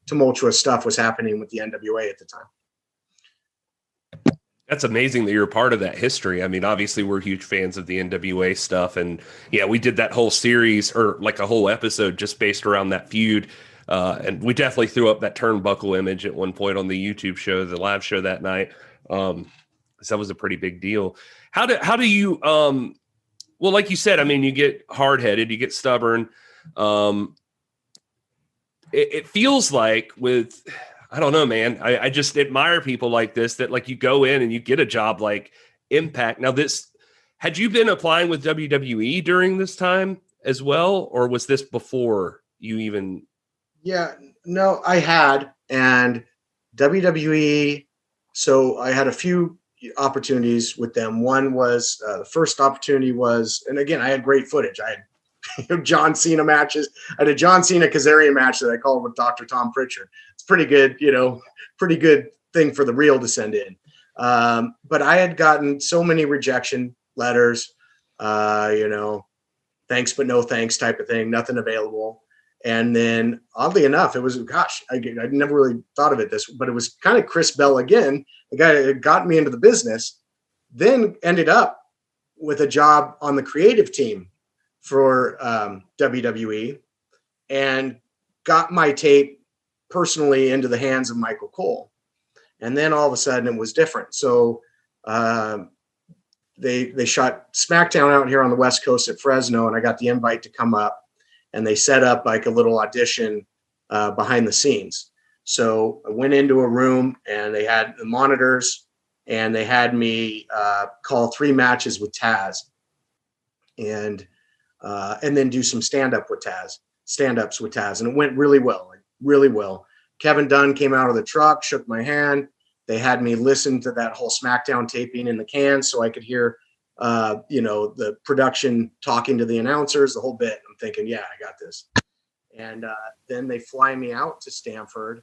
tumultuous stuff was happening with the NWA at the time. That's amazing that you're a part of that history. I mean, obviously we're huge fans of the NWA stuff, and yeah, we did that whole series or like a whole episode just based around that feud. And we definitely threw up that turnbuckle image at one point on the YouTube show, the live show that night. So that was a pretty big deal. How do you, well, like you said, I mean, you get hard-headed, you get stubborn. It feels like I don't know, man, I just admire people like this, that like you go in and you get a job like Impact. Now had you been applying with WWE during this time as well? Or was this before you even... Yeah, no, I had, and WWE. So I had a few opportunities with them. One was the first opportunity was, and again, I had great footage. I had John Cena matches. I had a John Cena Kazarian match that I called with Dr. Tom Pritchard. It's pretty good, pretty good thing for the reel to send in. But I had gotten so many rejection letters, thanks but no thanks type of thing, nothing available. And then, oddly enough, it was, I never really thought of it but it was kind of Chris Bell again, the guy that got me into the business, then ended up with a job on the creative team for WWE and got my tape personally into the hands of Michael Cole. And then all of a sudden it was different. So they shot SmackDown out here on the West Coast at Fresno, and I got the invite to come up. And they set up like a little audition behind the scenes. So I went into a room and they had the monitors and they had me call 3 matches with Taz and then do some stand-ups with Taz. And it went really well. Kevin Dunn came out of the truck, shook my hand. They had me listen to that whole SmackDown taping in the can so I could hear the production talking to the announcers, the whole bit. I'm thinking, yeah, I got this. And then they fly me out to Stanford,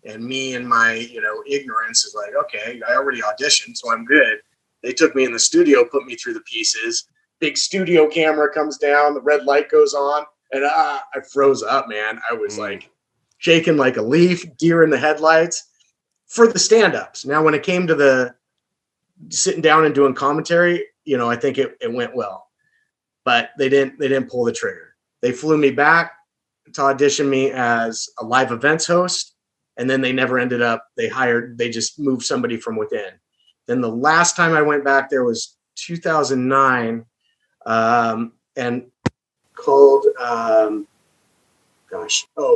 and me and my, ignorance is like, okay, I already auditioned, so I'm good. They took me in the studio, put me through the pieces. Big studio camera comes down, the red light goes on, and I froze up, man. I was like shaking like a leaf, deer in the headlights for the stand-ups. Now, when it came to the sitting down and doing commentary, I think it went well, but they didn't pull the trigger. They flew me back to audition me as a live events host. And then they never ended up, they just moved somebody from within. Then the last time I went back there was 2009 and called,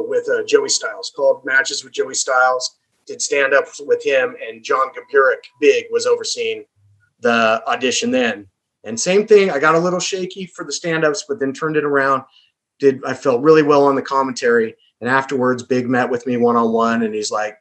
with Joey Styles, called matches with Joey Styles, did stand up with him, and John Gaburek Big was overseeing the audition then. And same thing, I got a little shaky for the stand-ups, but then turned it around. I felt really well on the commentary. And afterwards, Big met with me one-on-one, and he's like,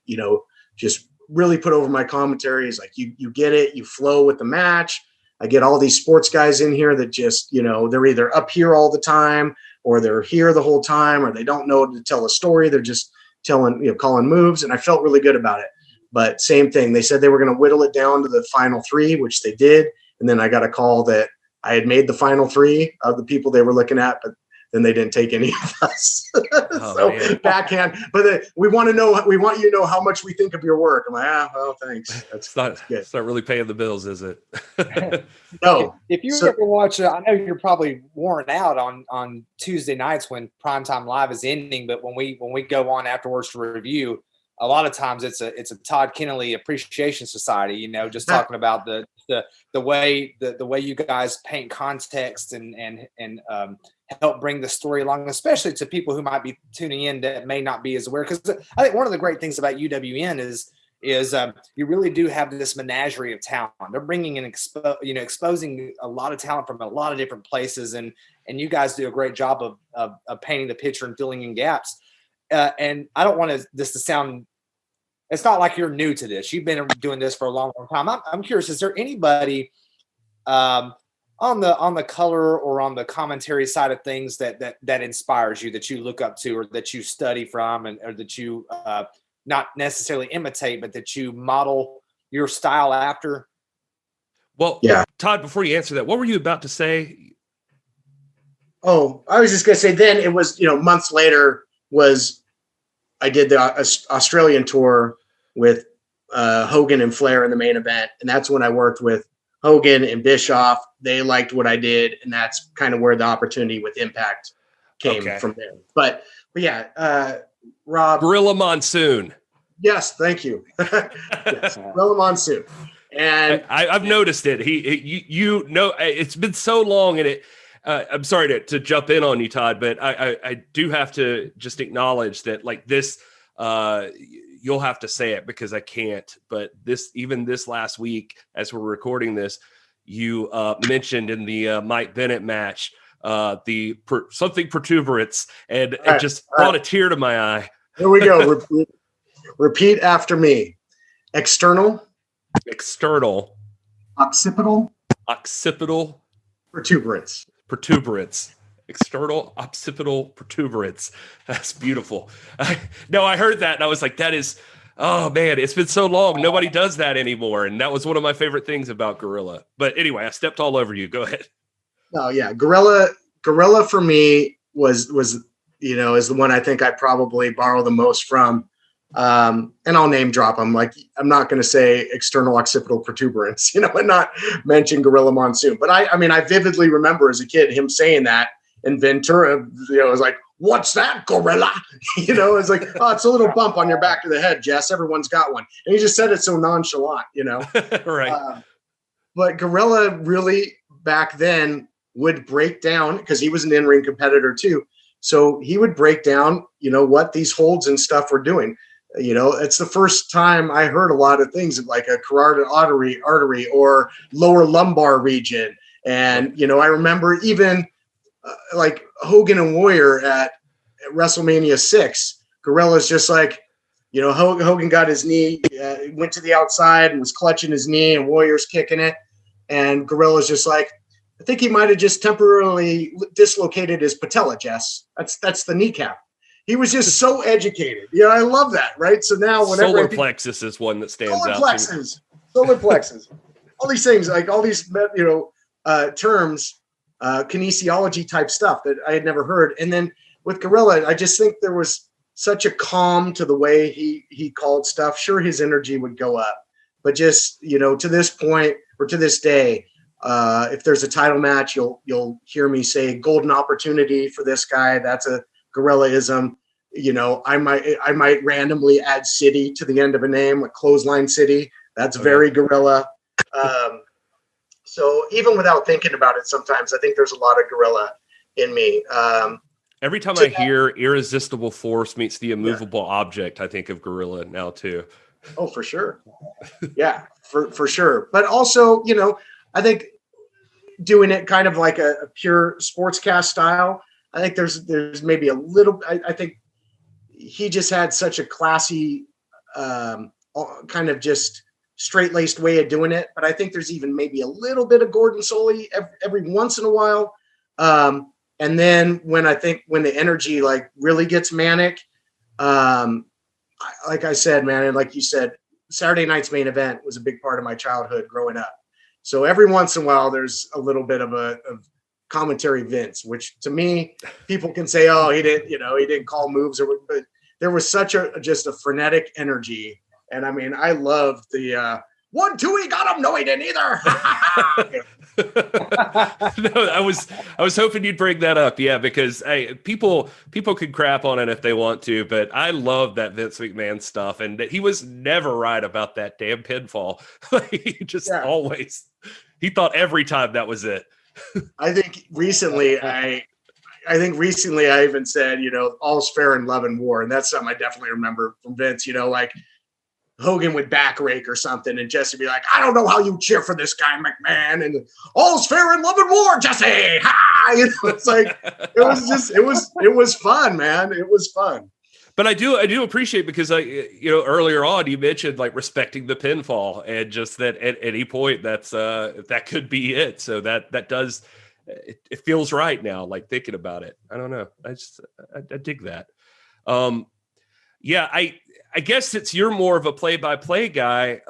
just really put over my commentary. He's like, you get it, you flow with the match. I get all these sports guys in here that just, they're either up here all the time, or they're here the whole time, or they don't know to tell a story. They're just calling moves. And I felt really good about it. But same thing, they said they were going to whittle it down to the final 3, which they did. And then I got a call that I had made the final 3 of the people they were looking at, but then they didn't take any of us. Oh, So man. backhand, but we want you to know how much we think of your work. I'm like, well, thanks. It's not really paying the bills, is it? No. If you So- ever watch, I know you're probably worn out on Tuesday nights when Primetime Live is ending, but when we go on afterwards to review, a lot of times it's a Todd Keneley Appreciation Society, just talking about the way you guys paint context and help bring the story along, especially to people who might be tuning in that may not be as aware. Because I think one of the great things about UWN is you really do have this menagerie of talent. They're bringing in exposing a lot of talent from a lot of different places, and you guys do a great job of painting the picture and filling in gaps. And I don't want this to sound. It's not like you're new to this. You've been doing this for a long, long time. I'm curious, is there anybody on the color or on the commentary side of things that inspires you, that you look up to, or that you study from, or that you not necessarily imitate, but that you model your style after? Well, yeah. Todd, before you answer that, what were you about to say? Oh, I was just going to say, then it was, months later I did the Australian tour with Hogan and Flair in the main event. And that's when I worked with Hogan and Bischoff. They liked what I did. And that's kind of where the opportunity with Impact came from there. But yeah, Rob. Gorilla Monsoon. Yes, thank you. Yes, Gorilla Monsoon. And I've noticed it. It's been so long, and I'm sorry to jump in on you, Todd, but I do have to just acknowledge that, like, this, you'll have to say it because I can't, but even this last week, as we're recording this, you mentioned in the Mike Bennett match, something protuberance, and it just brought a tear to my eye. Here we go. Repeat after me. External. Occipital. Protuberance. External occipital protuberance. That's beautiful. I heard that and I was like, that is, oh man, it's been so long. Nobody does that anymore. And that was one of my favorite things about Gorilla. But anyway, I stepped all over you. Go ahead. Oh yeah. Gorilla for me was, is the one I think I probably borrow the most from. And I'll name drop them. Like, I'm not going to say external occipital protuberance, and not mention Gorilla Monsoon. But I vividly remember as a kid him saying that, and Ventura, was like, "What's that, Gorilla?" It's like, "Oh, it's a little bump on your back of the head, Jess. Everyone's got one." And he just said it so nonchalant, Right. But Gorilla really back then would break down, because he was an in-ring competitor too. So he would break down, what these holds and stuff were doing. It's the first time I heard a lot of things like a carotid artery or lower lumbar region. And, I remember even like Hogan and Warrior at WrestleMania 6, Gorilla's just like, Hogan got his knee, went to the outside and was clutching his knee, and Warrior's kicking it. And Gorilla's just like, I think he might have just temporarily dislocated his patella, Jess. That's the kneecap. He was just so educated. I love that, right? So now whenever solar plexus is one that stands out. Solar plexus. All these things, like all these, terms, kinesiology type stuff that I had never heard. And then with Gorilla, I just think there was such a calm to the way he called stuff. Sure, his energy would go up, but just, to this point or to this day, if there's a title match, you'll hear me say golden opportunity for this guy. That's a Gorilla-ism. I might randomly add city to the end of a name, like Clothesline City. That's very Gorilla. So even without thinking about it, sometimes I think there's a lot of Gorilla in me. Every time I hear irresistible force meets the immovable object, I think of Gorilla now too. Oh, for sure. Yeah, for sure. But also, I think doing it kind of like a pure sportscast style, I think there's maybe a little, I think he just had such a classy, kind of just straight-laced way of doing it. But I think there's even maybe a little bit of Gordon Soley every once in a while. And then when the energy like really gets manic, like I said, man, and like you said, Saturday night's main event was a big part of my childhood growing up. So every once in a while, there's a little bit of commentary Vince, which to me, people can say, oh, he didn't call moves, but there was such just a frenetic energy. And I mean, I loved the 1, 2, he got him. No, he didn't either. No, I was hoping you'd bring that up. Yeah, because hey, people can crap on it if they want to, but I love that Vince McMahon stuff, and that he was never right about that damn pinfall. He just always, he thought every time that was it. I think recently I even said, all's fair in love and war. And that's something I definitely remember from Vince, like Hogan would back rake or something, and Jesse be like, I don't know how you cheer for this guy, McMahon. And all's fair in love and war, Jesse. Ha! It's like, it was fun, man. It was fun. But I do appreciate, because earlier on you mentioned like respecting the pinfall, and just that at any point that could be it. So that does, it feels right now, like thinking about it. I don't know. I dig that. Yeah, I guess you're more of a play-by-play guy.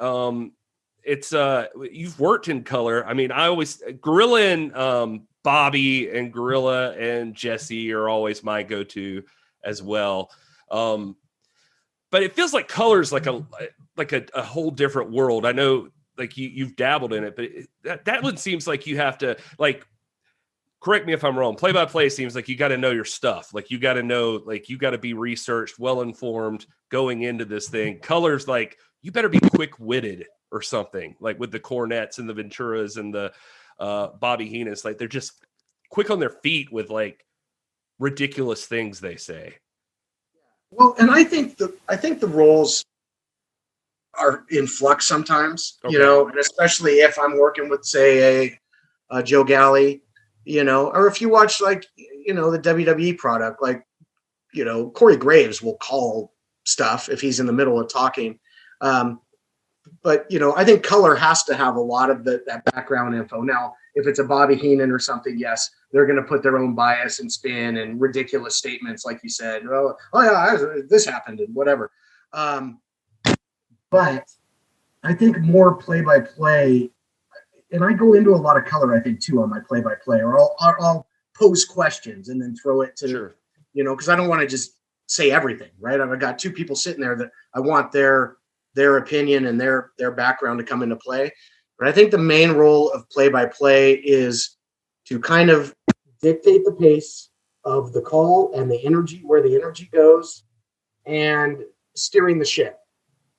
It's you've worked in color. I mean, I always Gorilla and Bobby and Gorilla and Jesse are always my go-to as well. But it feels like color is like a whole different world. I know like you've dabbled in it, but that one seems like you have to, like, correct me if I'm wrong, play-by-play seems like you got to know your stuff. Like you got to know, like you got to be researched, well-informed going into this thing. Colors, like you better be quick-witted or something, like with the Cornettes and the Venturas and the Bobby Heenans. Like they're just quick on their feet with like ridiculous things they say. Well, and I think the roles are in flux sometimes, Okay. And especially if I'm working with, say, a Joe Galley, or if you watch like, the WWE product, like, Corey Graves will call stuff if he's in the middle of talking. But, I think color has to have a lot of that background info. Now, if it's a Bobby Heenan or something, yes, they're going to put their own bias and spin and ridiculous statements, like you said. Oh yeah, this happened and whatever. But I think more play-by-play, and I go into a lot of color, I think, too, on my play-by-play, or I'll pose questions and then throw it to, Sure. Because I don't want to just say everything, right? I've got two people sitting there that I want their opinion and their background to come into play. But I think the main role of play-by-play is to kind of dictate the pace of the call and the energy, where the energy goes, and steering the ship.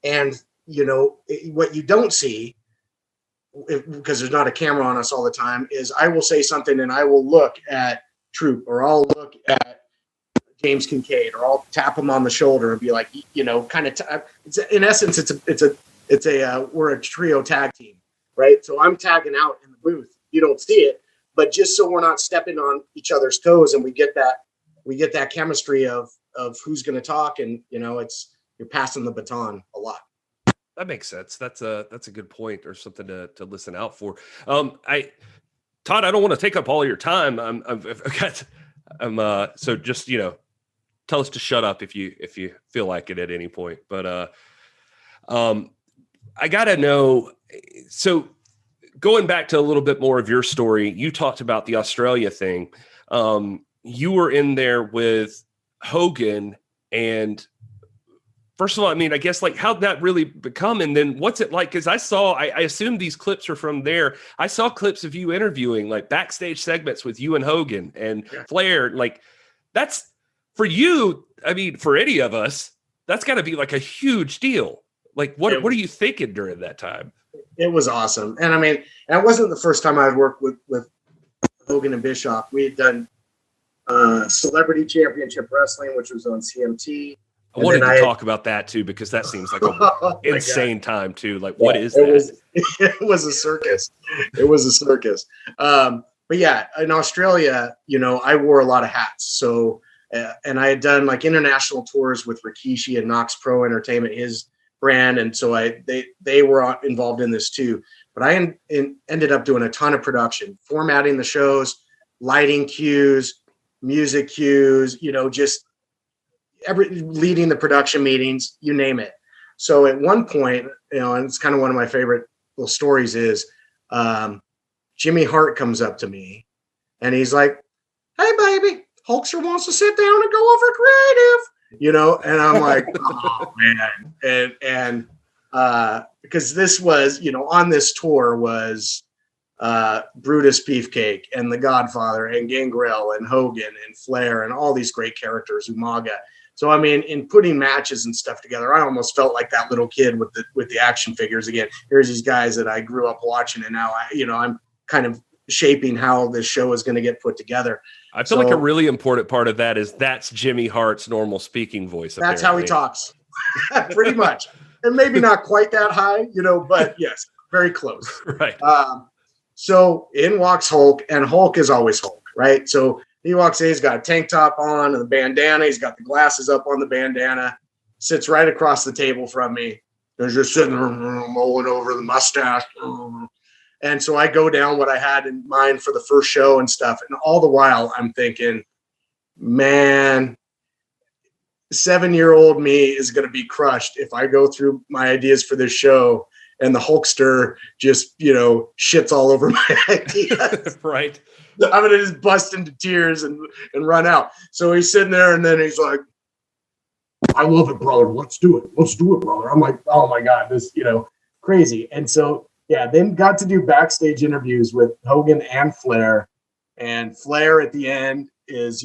And, what you don't see, because there's not a camera on us all the time, is I will say something and I will look at Troop, or I'll look at James Kincaid, or I'll tap him on the shoulder and be like, kind of. In essence, we're a trio tag team, right? So I'm tagging out in the booth. You don't see it, but just so we're not stepping on each other's toes, and we get that chemistry of who's going to talk, and you're passing the baton a lot. That makes sense. That's a good point, or something to listen out for. Todd, I don't want to take up all your time. So just, tell us to shut up if you feel like it at any point. But I got to know, so going back to a little bit more of your story, you talked about the Australia thing. You were in there with Hogan, and first of all, I mean, I guess like how'd that really become? And then what's it like? Because I assume these clips are from there. I saw clips of you interviewing, like backstage segments with you and Hogan and Flair. Like that's, for you, I mean, for any of us, that's got to be like a huge deal. Like what are you thinking during that time? It was awesome. And I mean, and it wasn't the first time I had worked with Hogan and Bischoff. We had done Celebrity Championship Wrestling, which was on CMT. I wanted to talk about that too, because that seems like an insane time too. Like, what is that? It was a circus. It was a circus. But yeah, in Australia, I wore a lot of hats. So, and I had done like international tours with Rikishi and Knox Pro Entertainment, his brand. And so they were involved in this too. But I ended up doing a ton of production, formatting the shows, lighting cues, music cues, just leading the production meetings, you name it. So at one point, and it's kind of one of my favorite little stories is Jimmy Hart comes up to me And he's like, hey, baby, Hulkster wants to sit down and go over creative, and I'm like, oh, man. And because this was, on this tour was Brutus Beefcake and The Godfather and Gangrel and Hogan and Flair and all these great characters, Umaga. So, I mean, in putting matches and stuff together, I almost felt like that little kid with the action figures. Again, here's these guys that I grew up watching, and now I'm kind of shaping how this show is going to get put together. I feel like a really important part of that is that's Jimmy Hart's normal speaking voice. That's how he talks, pretty much. And maybe not quite that high, but yes, very close. Right. So in walks Hulk, and Hulk is always Hulk, right? So he walks in, he's got a tank top on and the bandana. He's got the glasses up on the bandana, sits right across the table from me. He's just sitting there mulling over the mustache. And so I go down what I had in mind for the first show and stuff. And all the while I'm thinking, man, 7-year-old me is going to be crushed if I go through my ideas for this show and the Hulkster just, shits all over my ideas. Right. I'm going to just bust into tears and run out. So he's sitting there and then he's like, I love it, brother. Let's do it. Let's do it, brother. I'm like, oh my God, this, crazy. And so, yeah, then got to do backstage interviews with Hogan and Flair. And Flair at the end is,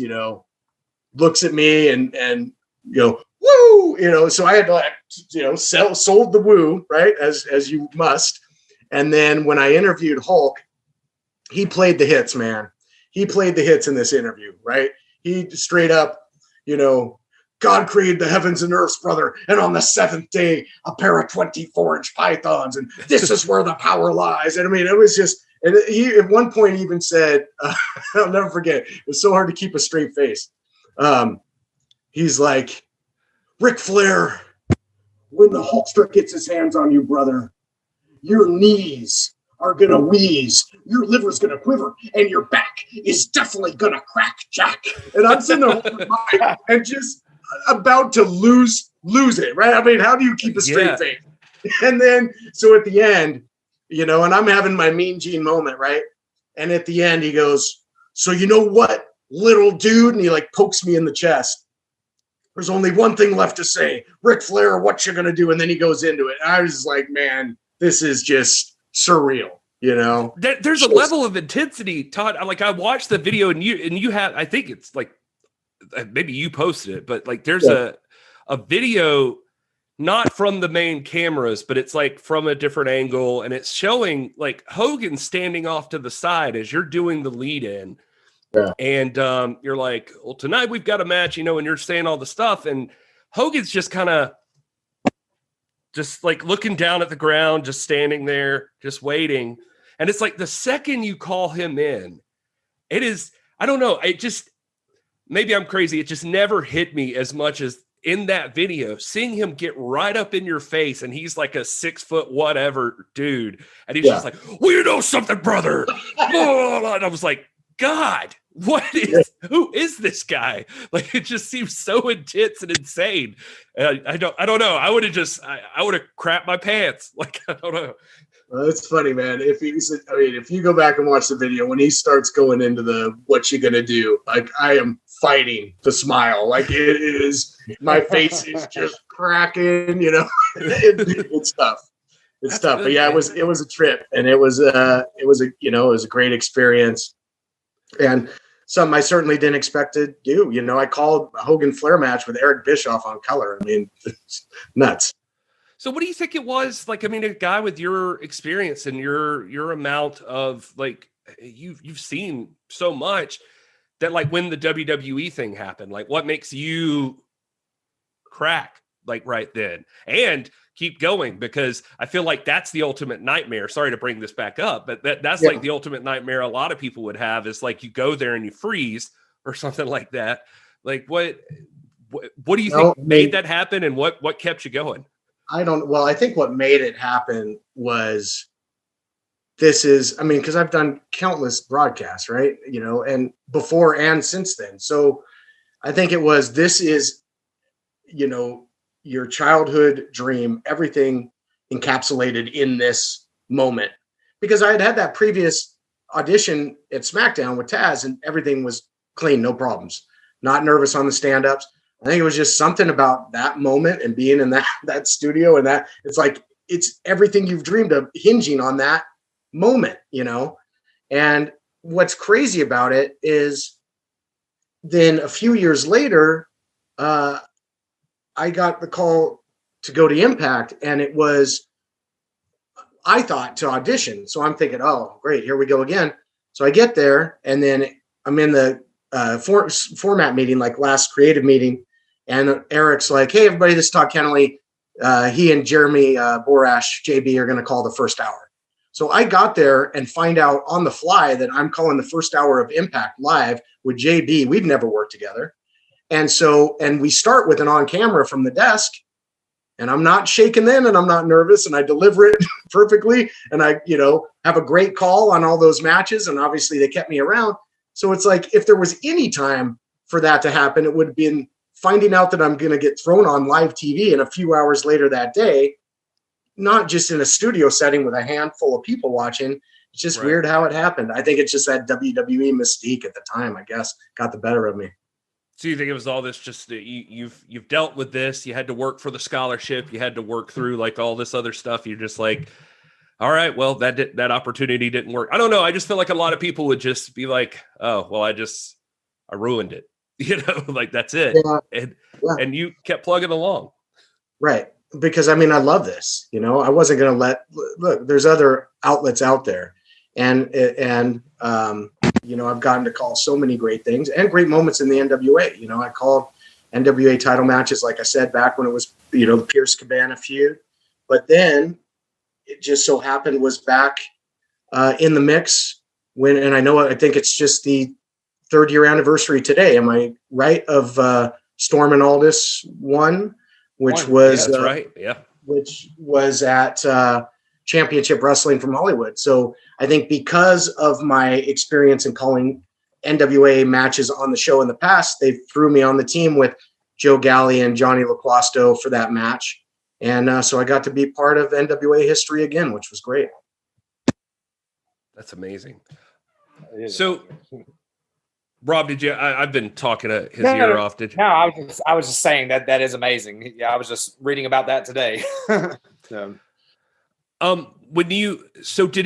looks at me and woo, so I had to sold the woo, right, as you must. And then when I interviewed Hulk, he played the hits, man. He played the hits in this interview, right? He straight up, God created the heavens and earths, brother, and on the seventh day, a pair of 24-inch pythons, and this is where the power lies. And I mean, it was just, and he at one point even said, I'll never forget, it was so hard to keep a straight face. He's like, Ric Flair, when the Hulkster gets his hands on you, brother, your knees are going to wheeze, your liver's going to quiver, and your back is definitely going to crack, Jack. And I'm sitting there holding my and just about to lose it, right? I mean, how do you keep a straight face? And then, so at the end, and I'm having my Mean Gene moment, right? And at the end, he goes, so you know what, little dude? And he like pokes me in the chest. There's only one thing left to say. Ric Flair, what you gonna do? And then he goes into it. And I was like, man, this is just surreal, There's a level of intensity, Todd. Like I watched the video and you have, I think it's like, maybe you posted it, but like there's a video not from the main cameras, but it's like from a different angle, and it's showing like Hogan standing off to the side as you're doing the lead in. Yeah. And you're like, well, tonight we've got a match, and you're saying all the stuff, and Hogan's just kind of just like looking down at the ground, just standing there, just waiting. And it's like the second you call him in, it is, I don't know, it just, maybe I'm crazy. It just never hit me as much as in that video, seeing him get right up in your face, and he's like a 6 foot whatever dude. And he's just like, well, you know something, brother. And I was like, God, who is this guy? Like, it just seems so intense and insane. I don't know. I would have crapped my pants. Like, I don't know. Well, it's funny, man. If you go back and watch the video, when he starts going into the what you gonna do, like I am fighting to smile. Like it is, my face is just cracking. It's tough. It's tough. But yeah, it was a trip, and it was a great experience, and something I certainly didn't expect to do. I called a Hogan Flair match with Eric Bischoff on color. I mean, it's nuts. So what do you think it was? Like, I mean, a guy with your experience and your amount of like, you've seen so much that like when the WWE thing happened, like what makes you crack like right then and keep going? Because I feel like that's the ultimate nightmare. Sorry to bring this back up, but that's like the ultimate nightmare a lot of people would have is like you go there and you freeze or something like that. Like what do you think made that happen, and what kept you going? I think what made it happen was because I've done countless broadcasts, right? And before and since then. So I think it was, this is, your childhood dream, everything encapsulated in this moment. Because I had that previous audition at SmackDown with Taz, and everything was clean, no problems. Not nervous on the stand-ups. I think it was just something about that moment and being in that studio, and that it's everything you've dreamed of hinging on that moment, And what's crazy about it is then a few years later, I got the call to go to Impact, and it was, I thought, to audition. So I'm thinking, oh, great, here we go again. So I get there, and then I'm in the format meeting, like last creative meeting, and Eric's like, hey, everybody, this is Todd Keneley. He and Jeremy Borash, JB, are going to call the first hour. So I got there and find out on the fly that I'm calling the first hour of Impact live with JB. We've never worked together. And we start with an on camera from the desk, and I'm not shaking then, and I'm not nervous, and I deliver it perfectly. And I, have a great call on all those matches. And obviously they kept me around. So it's like, if there was any time for that to happen, it would have been finding out that I'm going to get thrown on live TV and a few hours later that day, not just in a studio setting with a handful of people watching. It's just weird how it happened. I think it's just that WWE mystique at the time, I guess, got the better of me. So you think it was all this, just you've dealt with this, you had to work for the scholarship, you had to work through like all this other stuff. You're just like, all right, well, that opportunity didn't work. I don't know. I just feel like a lot of people would just be like, oh, well, I ruined it. Like that's it. Yeah. And you kept plugging along. Right. Because I love this, I wasn't going to look, there's other outlets out there, and I've gotten to call so many great things and great moments in the NWA. I called NWA title matches, like I said, back when it was, the Pierce Cabana feud, but then it just so happened was back in the mix and I think it's just the 3rd year anniversary today. Am I right? Of Storm and Aldis 1, which was that's right. Yeah. Which was at Championship Wrestling from Hollywood. So I think because of my experience in calling NWA matches on the show in the past, they threw me on the team with Joe Galli and Johnny LaQuasto for that match. And so I got to be part of NWA history again, which was great. That's amazing. So Rob, did you? I've been talking to his ear off. Did you? No, I was just saying that is amazing. Yeah, I was just reading about that today. Did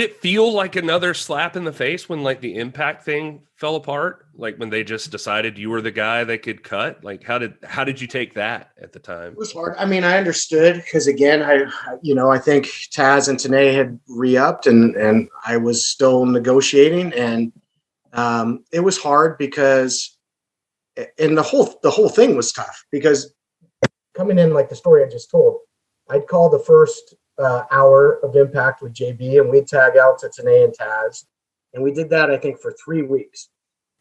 it feel like another slap in the face when like the Impact thing fell apart? Like when they just decided you were the guy they could cut? Like how did you take that at the time? It was hard. I understood because again, I think Taz and Tenay had re-upped and I was still negotiating, and it was hard because, and the whole thing was tough because coming in like the story I just told, I'd call the first hour of Impact with JB, and we'd tag out to Tenay and Taz, and we did that I think for 3 weeks,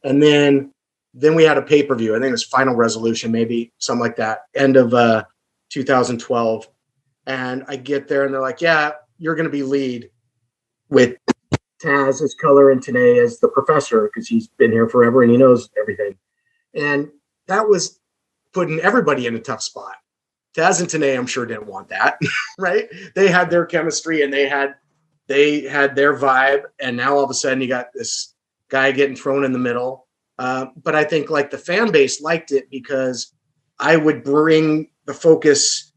and then we had a pay-per-view. I think it was Final Resolution, maybe something like that, end of 2012, and I get there and they're like, yeah, you're going to be lead with Taz as color and Tenay as the professor because he's been here forever and he knows everything. And that was putting everybody in a tough spot. Taz and Tenay, I'm sure, didn't want that, right? They had their chemistry and they had their vibe, and now all of a sudden you got this guy getting thrown in the middle. But I think like the fan base liked it because I would bring the focus.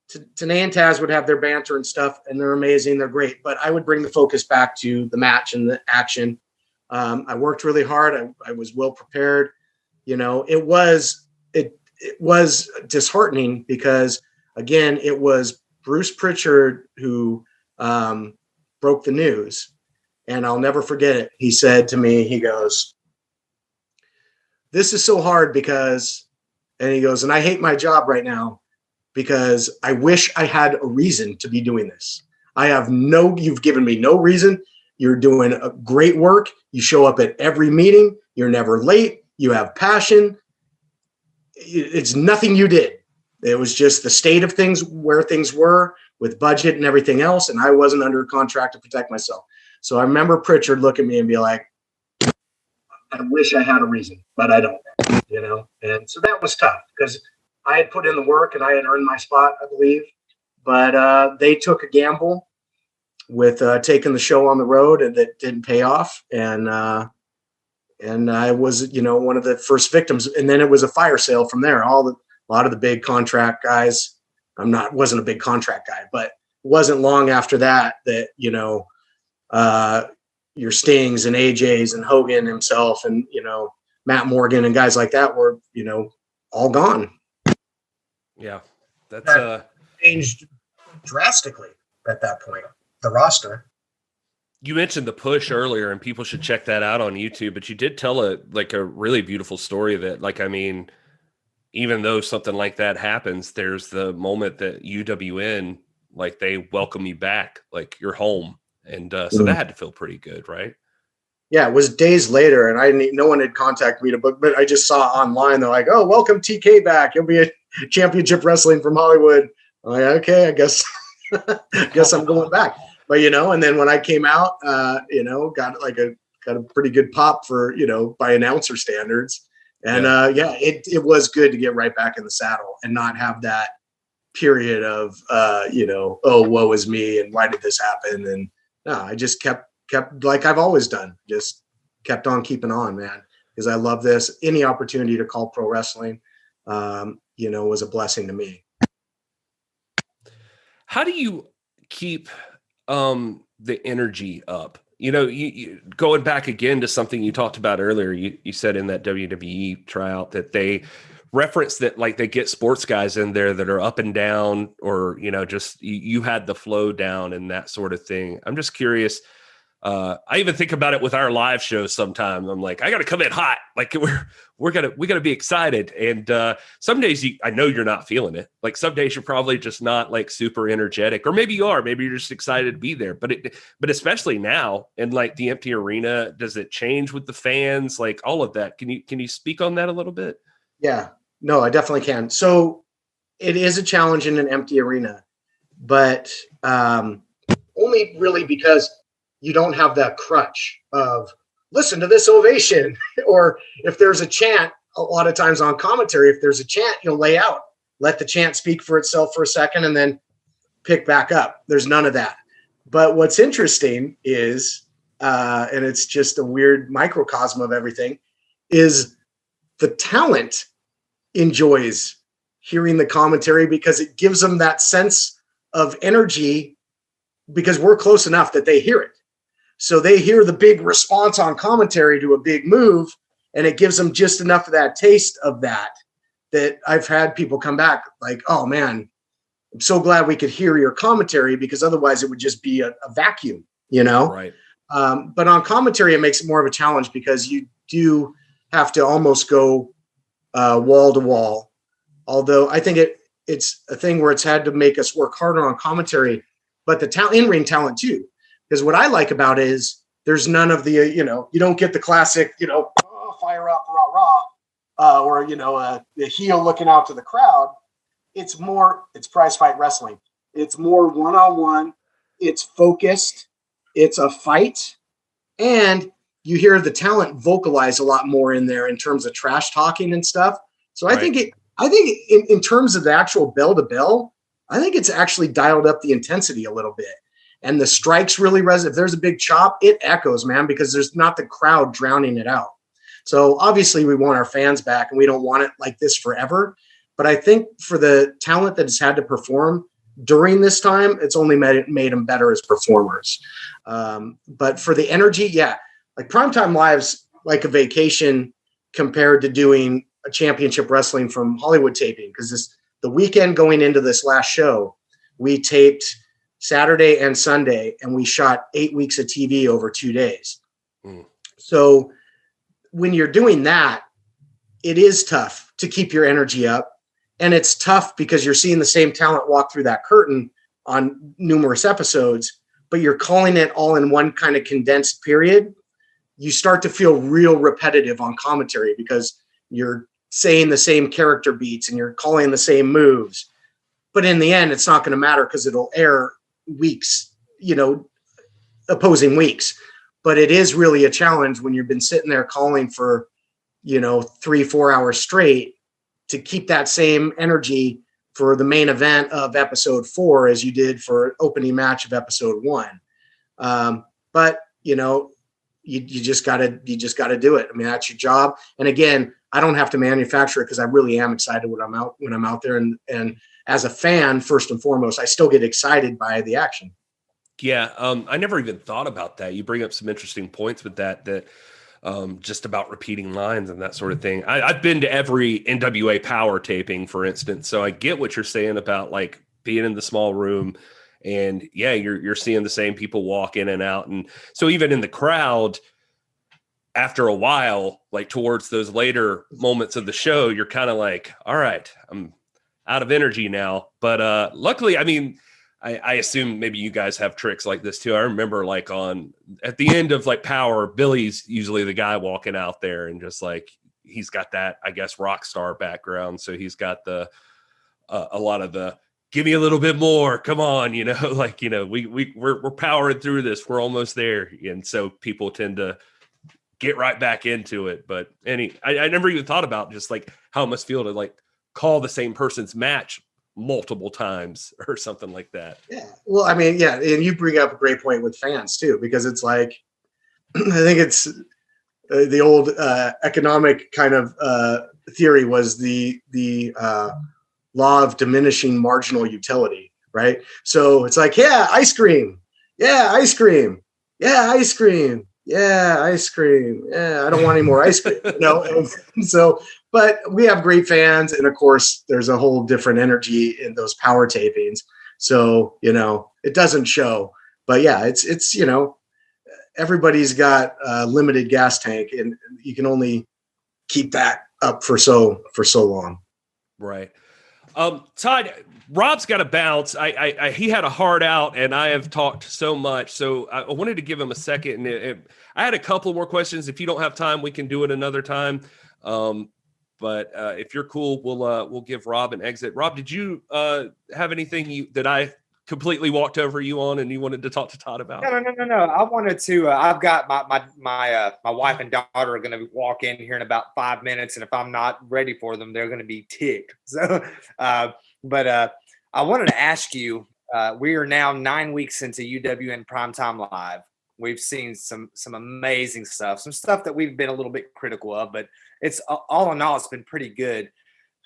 Tenay and Taz would have their banter and stuff, and they're amazing. They're great. But I would bring the focus back to the match and the action. I worked really hard. I was well prepared. It was disheartening because, again, it was Bruce Pritchard who broke the news. And I'll never forget it. He said to me, he goes, "This is so hard because," and he goes, "and I hate my job right now, because I wish I had a reason to be doing this. You've given me no reason. You're doing a great work. You show up at every meeting. You're never late. You have passion. It's nothing you did. It was just the state of things, where things were with budget and everything else. And I wasn't under a contract to protect myself." So I remember Pritchard look at me and be like, "I wish I had a reason, but I don't," And so that was tough because I had put in the work and I had earned my spot, I believe, but they took a gamble. with taking the show on the road, and that didn't pay off. And I was, one of the first victims. And then it was a fire sale from there. A lot of the big contract guys. Wasn't a big contract guy, but it wasn't long after that, your Stings and AJs and Hogan himself and, Matt Morgan and guys like that were, all gone. Yeah. That changed drastically at that point, the roster. You mentioned the push earlier, and people should check that out on YouTube, but you did tell a really beautiful story that, even though something like that happens, there's the moment that UWN, they welcome you back, you're home. And so that had to feel pretty good, right? Yeah, it was days later, and no one had contacted me to book, but I just saw online, they're like, "Oh, welcome TK back. You'll be at Championship Wrestling from Hollywood." I'm like, okay, I guess I'm going back. But, and then when I came out, got a pretty good pop for, by announcer standards. And it was good to get right back in the saddle and not have that period of, oh, woe is me. And why did this happen? And no, I just kept like I've always done, just kept on keeping on, man, because I love this. Any opportunity to call pro wrestling, was a blessing to me. How do you keep the energy up? You going back again to something you talked about earlier, you said in that WWE tryout that they reference that they get sports guys in there that are up and down, or, just you had the flow down and that sort of thing. I'm just curious. I even think about it with our live shows sometimes. I'm like, I got to come in hot. We got to be excited. And some days I know you're not feeling it. Some days you're probably just not super energetic, or maybe you are. Maybe you're just excited to be there. But especially now in the empty arena, does it change with the fans? All of that. Can you speak on that a little bit? Yeah, no, I definitely can. So it is a challenge in an empty arena, but only really because you don't have that crutch of listen to this ovation, or if there's a chant, a lot of times on commentary, if there's a chant, you'll lay out, let the chant speak for itself for a second and then pick back up. There's none of that. But what's interesting is, and it's just a weird microcosm of everything, is the talent enjoys hearing the commentary because it gives them that sense of energy because we're close enough that they hear it. So they hear the big response on commentary to a big move, and it gives them just enough of that taste of that I've had people come back like, oh man, I'm so glad we could hear your commentary because otherwise it would just be a vacuum, Right. But on commentary, it makes it more of a challenge because you do have to almost go wall to wall. Although I think it's a thing where it's had to make us work harder on commentary, but the in-ring talent too. Because what I like about it is there's none of the, you don't get the classic, fire up, rah, rah, or, the heel looking out to the crowd. It's prize fight wrestling. It's more one-on-one. It's focused. It's a fight. And you hear the talent vocalize a lot more in there in terms of trash talking and stuff. So right. I think in terms of the actual bell to bell, I think it's actually dialed up the intensity a little bit. And the strikes really resonate. If there's a big chop, it echoes, man, because there's not the crowd drowning it out. So obviously we want our fans back and we don't want it like this forever. But I think for the talent that has had to perform during this time, it's only made them better as performers. But for the energy, yeah, Primetime Live's like a vacation compared to doing a Championship Wrestling from Hollywood taping. Because the weekend going into this last show, we taped Saturday and Sunday, and we shot 8 weeks of TV over 2 days. So when you're doing that, it is tough to keep your energy up. And it's tough because you're seeing the same talent walk through that curtain on numerous episodes, but you're calling it all in one kind of condensed period. You start to feel real repetitive on commentary because you're saying the same character beats and you're calling the same moves. But in the end, it's not going to matter because it'll air weeks, opposing weeks. But it is really a challenge when you've been sitting there calling for, 3-4 hours straight to keep that same energy for the main event of episode 4 as you did for opening match of episode 1. But you just gotta do it. I mean, that's your job. And again, I don't have to manufacture it because I really am excited when I'm out there. And as a fan, first and foremost, I still get excited by the action. Yeah. I never even thought about that. You bring up some interesting points with that just about repeating lines and that sort of thing. I've been to every NWA Power taping, for instance. So I get what you're saying about like being in the small room. And yeah, you're seeing the same people walk in and out. And so even in the crowd, after a while, like towards those later moments of the show, you're kind of like, all right, I'm out of energy now. But luckily, I mean, I assume maybe you guys have tricks like this too. I remember like at the end of like Power, Billy's usually the guy walking out there and just like, he's got that, I guess, rock star background. So he's got a lot of the, give me a little bit more. Come on, like, we're powering through this. We're almost there. And so people tend to get right back into it. But I never even thought about just like how it must feel to like call the same person's match multiple times or something like that. Yeah. Well, I mean, yeah. And you bring up a great point with fans too, because it's like, I think it's the old economic kind of theory was the law of diminishing marginal utility, right? So it's like, yeah, ice cream. Yeah, ice cream. Yeah, ice cream. Yeah, ice cream. Yeah, I don't want any more ice cream. And so, but we have great fans. And of course, there's a whole different energy in those Power tapings. So, it doesn't show. But yeah, it's everybody's got a limited gas tank and you can only keep that up for so long. Right. Todd, Rob's got to bounce. He had a hard out, and I have talked so much, so I wanted to give him a second. And I had a couple more questions. If you don't have time, we can do it another time. But if you're cool, we'll give Rob an exit. Rob, did you have anything that I completely walked over you on, and you wanted to talk to Todd about? No. I wanted to. I've got my wife and daughter are going to walk in here in about 5 minutes, and if I'm not ready for them, they're going to be ticked. So, but I wanted to ask you. We are now 9 weeks into UWN PrimeTime Live. We've seen some amazing stuff, some stuff that we've been a little bit critical of, but it's all in all, it's been pretty good.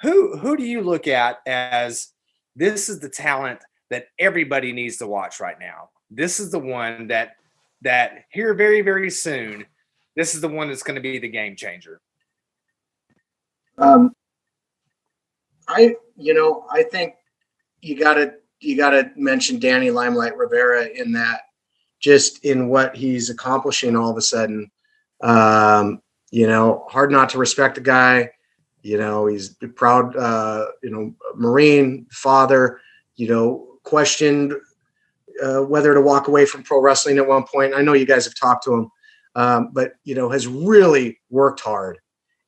Who do you look at as this is the talent that everybody needs to watch right now? This is the one that here very, very soon, this is the one that's going to be the game changer. I think you gotta mention Danny Limelight Rivera in that, just in what he's accomplishing all of a sudden. Hard not to respect the guy. He's a proud, Marine father, questioned whether to walk away from pro wrestling at one point. I know you guys have talked to him, but has really worked hard,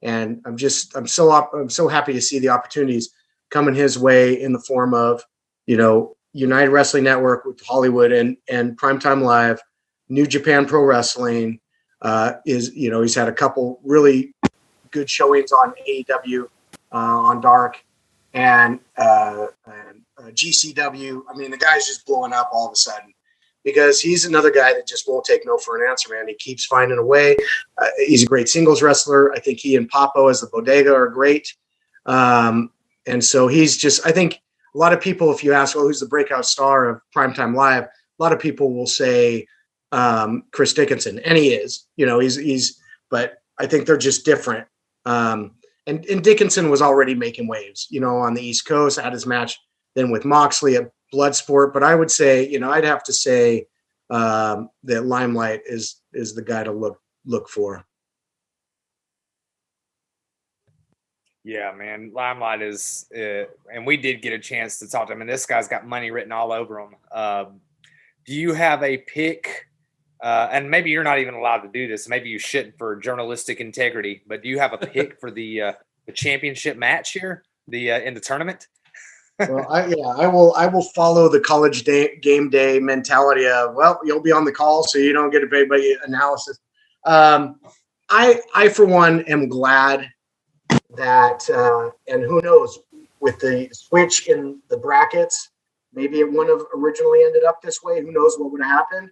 and I'm so happy to see the opportunities coming his way in the form of United Wrestling Network with Hollywood and PrimeTime Live, New Japan Pro Wrestling. He's had a couple really good showings on AEW, on Dark, and GCW. I mean, the guy's just blowing up all of a sudden because he's another guy that just won't take no for an answer, man. He keeps finding a way. He's a great singles wrestler. I think he and Papo as the Bodega are great. And so he's just, I think a lot of people, if you ask, who's the breakout star of PrimeTime Live, a lot of people will say Chris Dickinson, and he is, but I think they're just different. And Dickinson was already making waves, on the East Coast. Had his match then with Moxley at Bloodsport, but I would say, I'd have to say that Limelight is the guy to look for. Yeah, man, Limelight is, and we did get a chance to talk to him, and this guy's got money written all over him. Do you have a pick? And maybe you're not even allowed to do this. Maybe you shouldn't for journalistic integrity. But do you have a pick for the championship match here, in the tournament? Well, I will follow the college game day mentality of, well, you'll be on the call, so you don't get to pay by analysis. I for one am glad that, and who knows, with the switch in the brackets, maybe it wouldn't have originally ended up this way. Who knows what would have happened?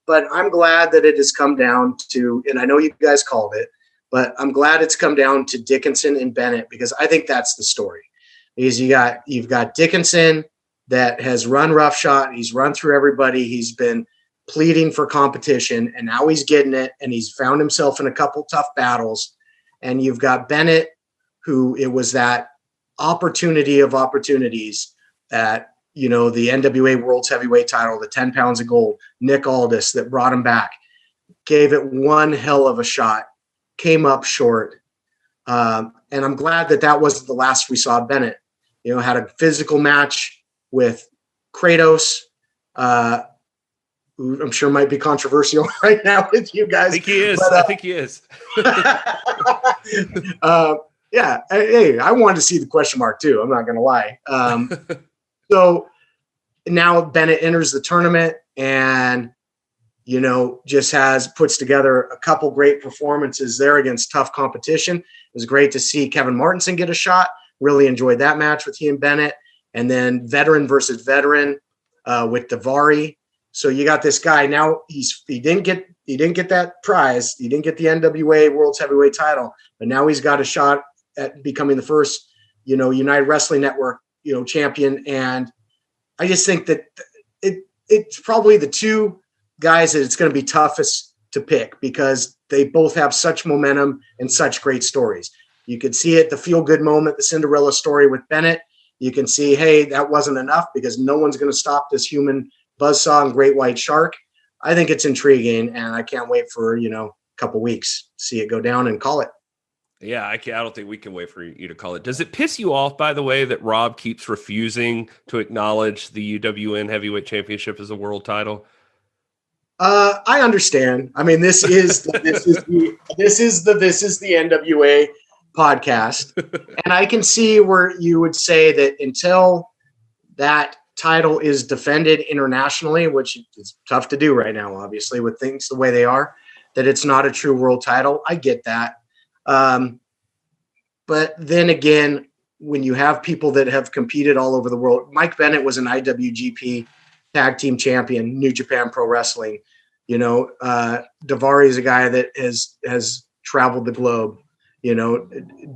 but I'm glad that it has come down to, and I know you guys called it, but I'm glad it's come down to Dickinson and Bennett, because I think that's the story. Because you've got Dickinson that has run roughshod. He's run through everybody. He's been pleading for competition, and now he's getting it, and he's found himself in a couple tough battles. And you've got Bennett, who it was that opportunity of opportunities that, the NWA World's Heavyweight title, the 10 pounds of gold, Nick Aldis that brought him back, gave it one hell of a shot, came up short. And I'm glad that wasn't the last we saw of Bennett. Had a physical match with Kratos, who I'm sure might be controversial right now with you guys. I think he is. I think he is. Yeah. Hey, I wanted to see the question mark too. I'm not going to lie. So now Bennett enters the tournament and, just puts together a couple great performances there against tough competition. It was great to see Kevin Martinson get a shot. Really enjoyed that match with he and Bennett. And then veteran versus veteran with Davari. So you got this guy now. He didn't get that prize. He didn't get the NWA World's Heavyweight title, but now he's got a shot at becoming the first, United Wrestling Network, champion. And I just think that it's probably the two guys that it's going to be toughest to pick, because they both have such momentum and such great stories. You could see it, the feel-good moment, the Cinderella story with Bennett. You can see, hey, that wasn't enough because no one's going to stop this human buzzsaw and great white shark. I think it's intriguing, and I can't wait for, a couple weeks to see it go down and call it. Yeah, I don't think we can wait for you to call it. Does it piss you off, by the way, that Rob keeps refusing to acknowledge the UWN Heavyweight Championship as a world title? I understand. I mean, this is the NWA podcast, and I can see where you would say that until that title is defended internationally, which is tough to do right now, obviously, with things the way they are, that it's not a true world title. I get that. But then again, when you have people that have competed all over the world, Mike Bennett was an IWGP tag team champion, New Japan Pro Wrestling. Davari is a guy that has traveled the globe.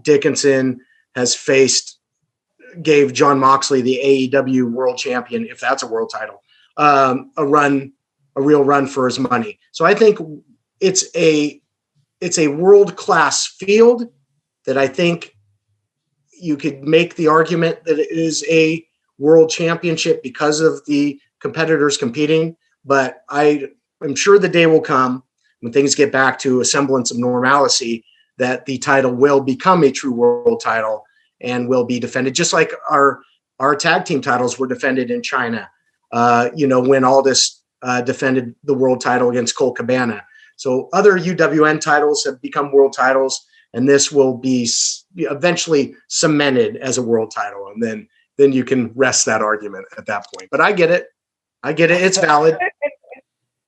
Dickinson has gave John Moxley, the AEW world champion, if that's a world title, a real run for his money. So I think it's a world-class field that I think you could make the argument that it is a world championship because of the competitors competing. But I'm sure the day will come when things get back to a semblance of normalcy that the title will become a true world title and will be defended, just like our tag team titles were defended in China. When Aldis defended the world title against Colt Cabana. So other UWN titles have become world titles, and this will be eventually cemented as a world title. And then you can rest that argument at that point. But I get it. It's valid.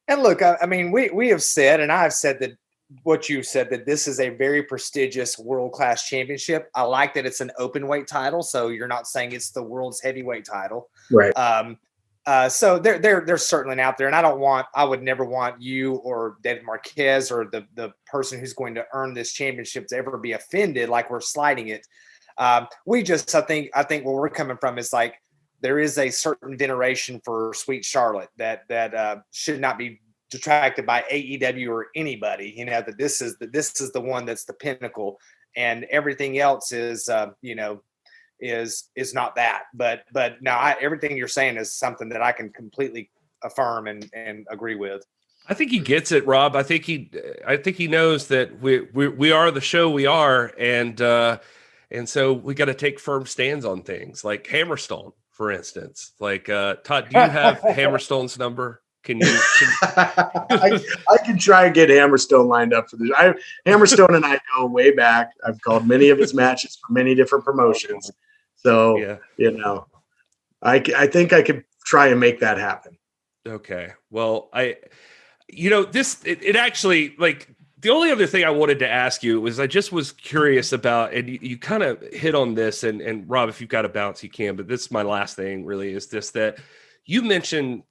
And look, I mean, we have said, and I've said that what you said, that this is a very prestigious world-class championship. I like that it's an open weight title, so you're not saying it's the world's heavyweight title. Right. So they're certainly out there, and I would never want you or David Marquez or the person who's going to earn this championship to ever be offended like we're sliding it. I think where we're coming from is like, there is a certain veneration for Sweet Charlotte that should not be detracted by AEW or anybody. That this is the one that's the pinnacle, and everything else is is not that. But now everything you're saying is something that I can completely affirm and agree with. I think he gets it, Rob. I think he knows that we are the show we are, and so we got to take firm stands on things like Hammerstone, for instance. Like Todd, do you have Hammerstone's number? Can you? I can try and get Hammerstone lined up for this. Hammerstone and I go way back. I've called many of his matches for many different promotions. So yeah. I think I could try and make that happen. Okay. Well, it actually, like, the only other thing I wanted to ask you was, I just was curious about, and you kind of hit on this, and Rob, if you've got a bounce, you can, but this is my last thing really, is this, that you mentioned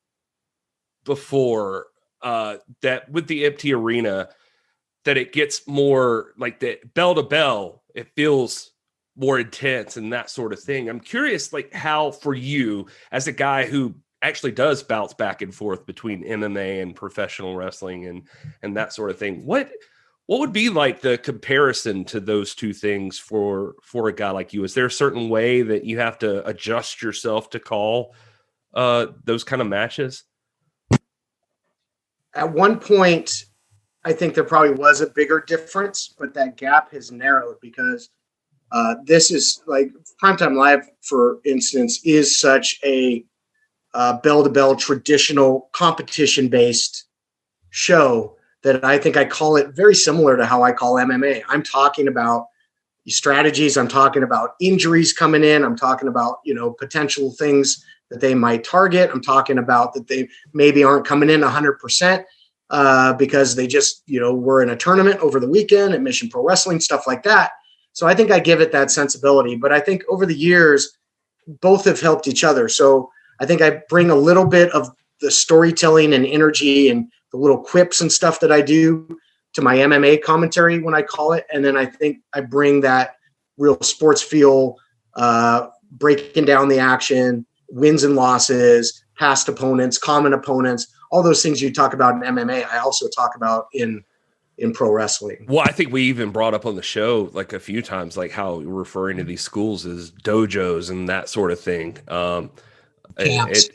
before that with the empty arena, that it gets more like the bell to bell, it feels more intense and that sort of thing. I'm curious, like, how for you as a guy who actually does bounce back and forth between MMA and professional wrestling and that sort of thing, what would be like the comparison to those two things for a guy like you? Is there a certain way that you have to adjust yourself to call those kind of matches? At one point, I think there probably was a bigger difference, but that gap has narrowed because this is like Primetime Live, for instance, is such a bell-to-bell traditional competition-based show that I think I call it very similar to how I call MMA. I'm talking about strategies. I'm talking about injuries coming in. I'm talking about, potential things that they might target. I'm talking about that they maybe aren't coming in 100%. Because they just, were in a tournament over the weekend at Mission Pro Wrestling, stuff like that. So I think I give it that sensibility. But I think over the years, both have helped each other. So I think I bring a little bit of the storytelling and energy and the little quips and stuff that I do to my MMA commentary when I call it. And then I think I bring that real sports feel, breaking down the action, wins and losses, past opponents, common opponents, all those things you talk about in MMA, I also talk about in pro wrestling. Well, I think we even brought up on the show like a few times, like how we're referring to these schools as dojos and that sort of thing. Camps.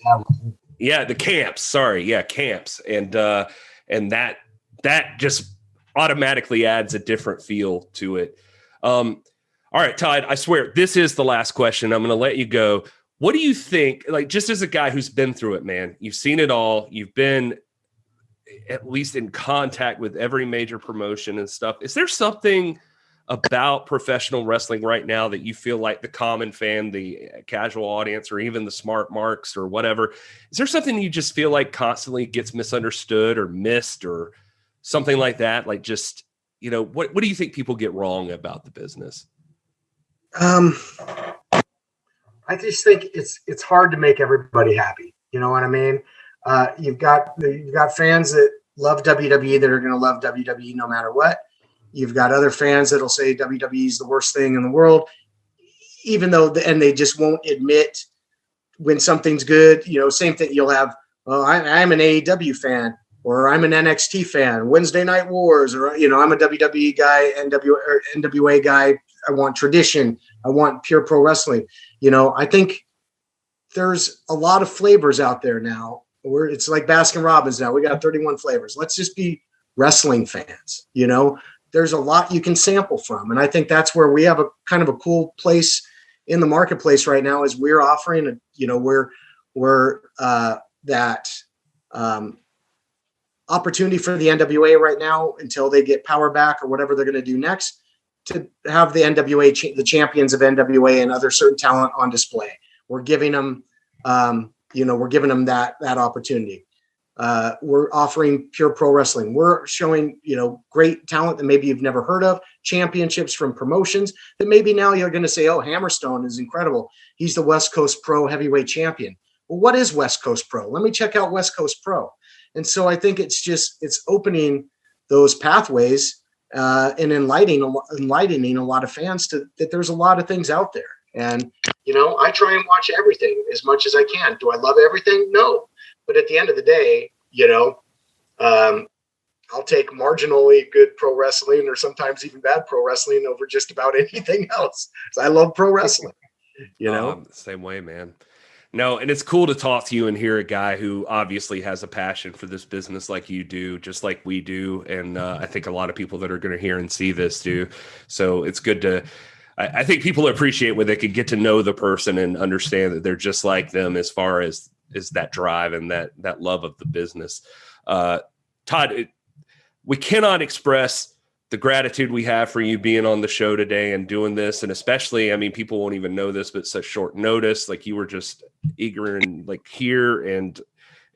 The camps. Sorry. Yeah. Camps. And that just automatically adds a different feel to it. All right, Todd, I swear this is the last question. I'm going to let you go. What do you think, like, just as a guy who's been through it, man, you've seen it all, you've been at least in contact with every major promotion and stuff. Is there something about professional wrestling right now that you feel like the common fan, the casual audience, or even the smart marks or whatever, is there something you just feel like constantly gets misunderstood or missed or something like that? Like, just, what do you think people get wrong about the business? I just think it's hard to make everybody happy. You know what I mean? You've got fans that love WWE that are going to love WWE no matter what. You've got other fans that'll say WWE is the worst thing in the world, even though, and they just won't admit when something's good. Same thing. You'll have, well, I'm an AEW fan, or I'm an NXT fan, Wednesday Night Wars, or, I'm a WWE guy, NWA guy. I want tradition. I want pure pro wrestling. I think there's a lot of flavors out there now. It's like Baskin Robbins now. We got 31 flavors. Let's just be wrestling fans. There's a lot you can sample from. And I think that's where we have a kind of a cool place in the marketplace right now, is we're offering, that opportunity for the NWA right now until they get power back or whatever they're going to do next, to have the NWA, the champions of NWA and other certain talent on display. We're giving them, that opportunity. We're offering pure pro wrestling. We're showing, great talent that maybe you've never heard of, championships from promotions that maybe now you're going to say, oh, Hammerstone is incredible. He's the West Coast Pro heavyweight champion. Well, what is West Coast Pro? Let me check out West Coast Pro. And so I think it's opening those pathways and enlightening a lot of fans that there's a lot of things out there. And, I try and watch everything as much as I can. Do I love everything? No. But at the end of the day, I'll take marginally good pro wrestling, or sometimes even bad pro wrestling, over just about anything else. I love pro wrestling, Same way, man. No, and it's cool to talk to you and hear a guy who obviously has a passion for this business like you do, just like we do. And I think a lot of people that are going to hear and see this do. So it's good to, I think people appreciate when they can get to know the person and understand that they're just like them as far as that drive and that love of the business. Todd, we cannot express the gratitude we have for you being on the show today and doing this. And especially, people won't even know this, but such short notice, like you were just eager and like here. And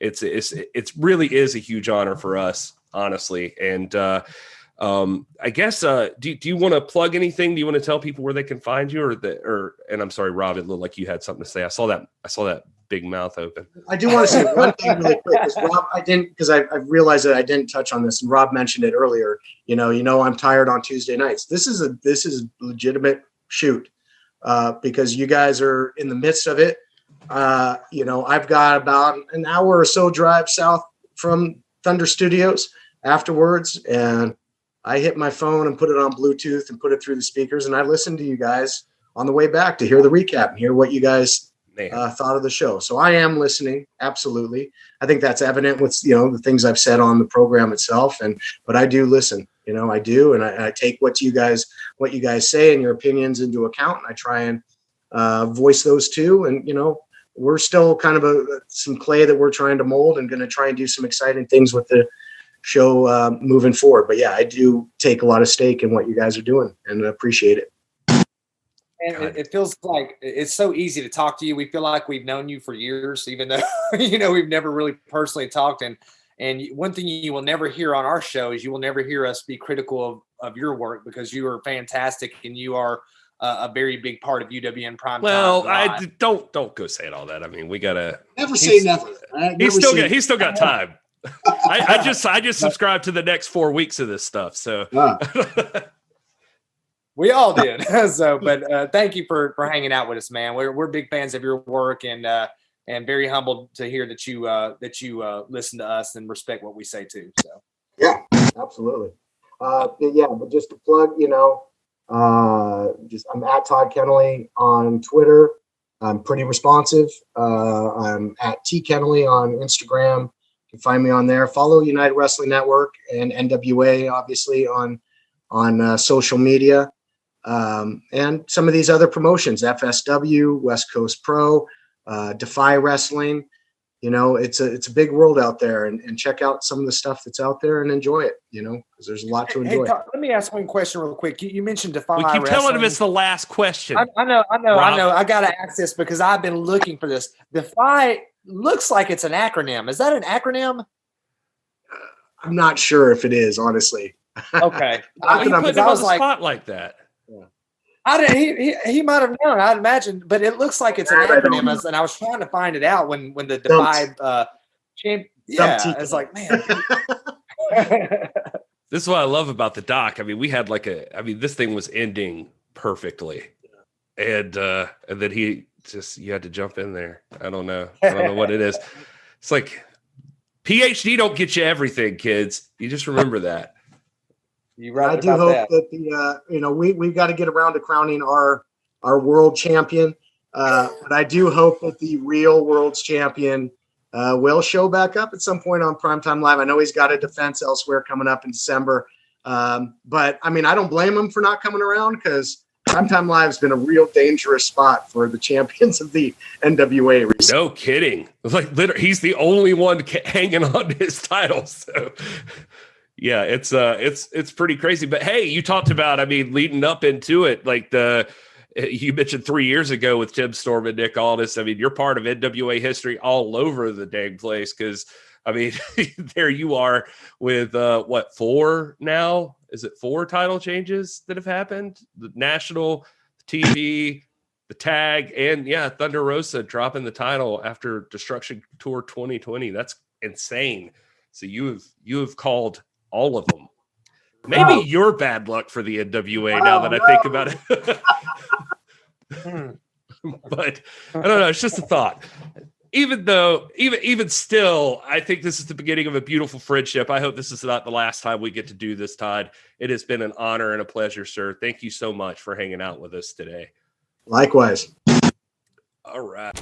it's really is a huge honor for us, honestly. And I guess, do you want to plug anything? Do you want to tell people where they can find you, and I'm sorry, Rob, it looked like you had something to say. I saw that big mouth open. I do want to say one thing really quick, because Rob, I realized that I didn't touch on this, and Rob mentioned it earlier. I'm tired on Tuesday nights. This is a legitimate shoot, because you guys are in the midst of it. I've got about an hour or so drive south from Thunder Studios afterwards, and I hit my phone and put it on Bluetooth and put it through the speakers, and I listened to you guys on the way back to hear the recap and hear what you guys thought of the show. So I am listening. Absolutely. I think that's evident with, the things I've said on the program itself. But I do listen, I do. And I take what you guys say and your opinions into account. And I try and voice those too. And, we're still kind of some clay that we're trying to mold, and going to try and do some exciting things with the show moving forward. But yeah, I do take a lot of stake in what you guys are doing and appreciate it. And it feels like it's so easy to talk to you. We feel like we've known you for years, even though, we've never really personally talked. And one thing you will never hear on our show is you will never hear us be critical of your work, because you are fantastic and you are a very big part of UWN PrimeTime. Well, I don't go saying all that. I mean, we gotta never say never. He's still got time. I just subscribed to the next 4 weeks of this stuff. So. We all did. But thank you for hanging out with us, man. We're big fans of your work, and very humbled to hear that you listen to us and respect what we say too. So yeah, absolutely. But just to plug, I'm at Todd Keneley on Twitter. I'm pretty responsive. I'm at T Keneley on Instagram. You can find me on there. Follow United Wrestling Network and NWA, obviously, on social media. And some of these other promotions, FSW, West Coast Pro, Defy Wrestling. It's a big world out there, and check out some of the stuff that's out there and enjoy it, because there's a lot to enjoy. Hey, let me ask one question real quick. You mentioned Defy We keep Wrestling. telling him it's the last question. I know. I got to ask this because I've been looking for this. Defy looks like it's an acronym. Is that an acronym? I'm not sure if it is, honestly. Okay. Why you put him on the spot like that? He might have known, I'd imagine, but it looks like it's an acronym, and I was trying to find it out when the Defy champ. Yeah, it's like, man. This is what I love about the doc. I mean, we had this thing was ending perfectly, and then you had to jump in there. I don't know what it is. It's like PhD don't get you everything, kids. You just remember that. I do hope that we've got to get around to crowning our world champion. But I do hope that the real world's champion will show back up at some point on Primetime Live. I know he's got a defense elsewhere coming up in December. But I mean, I don't blame him for not coming around, because Primetime Live has been a real dangerous spot for the champions of the NWA recently. No kidding. Like, literally, he's the only one hanging on to his title. So yeah, it's pretty crazy. But hey, you talked about, leading up into it, like you mentioned 3 years ago with Tim Storm and Nick Aldis. You're part of NWA history all over the dang place, because there you are with 4 now? Is it 4 title changes that have happened? The national, TV, the tag, and Thunder Rosa dropping the title after Destruction Tour 2020. That's insane. So you have called all of them. Maybe you're bad luck for the NWA now that I think about it. But I don't know. It's just a thought. Even still, I think this is the beginning of a beautiful friendship. I hope this is not the last time we get to do this, Todd. It has been an honor and a pleasure, sir. Thank you so much for hanging out with us today. Likewise. All right.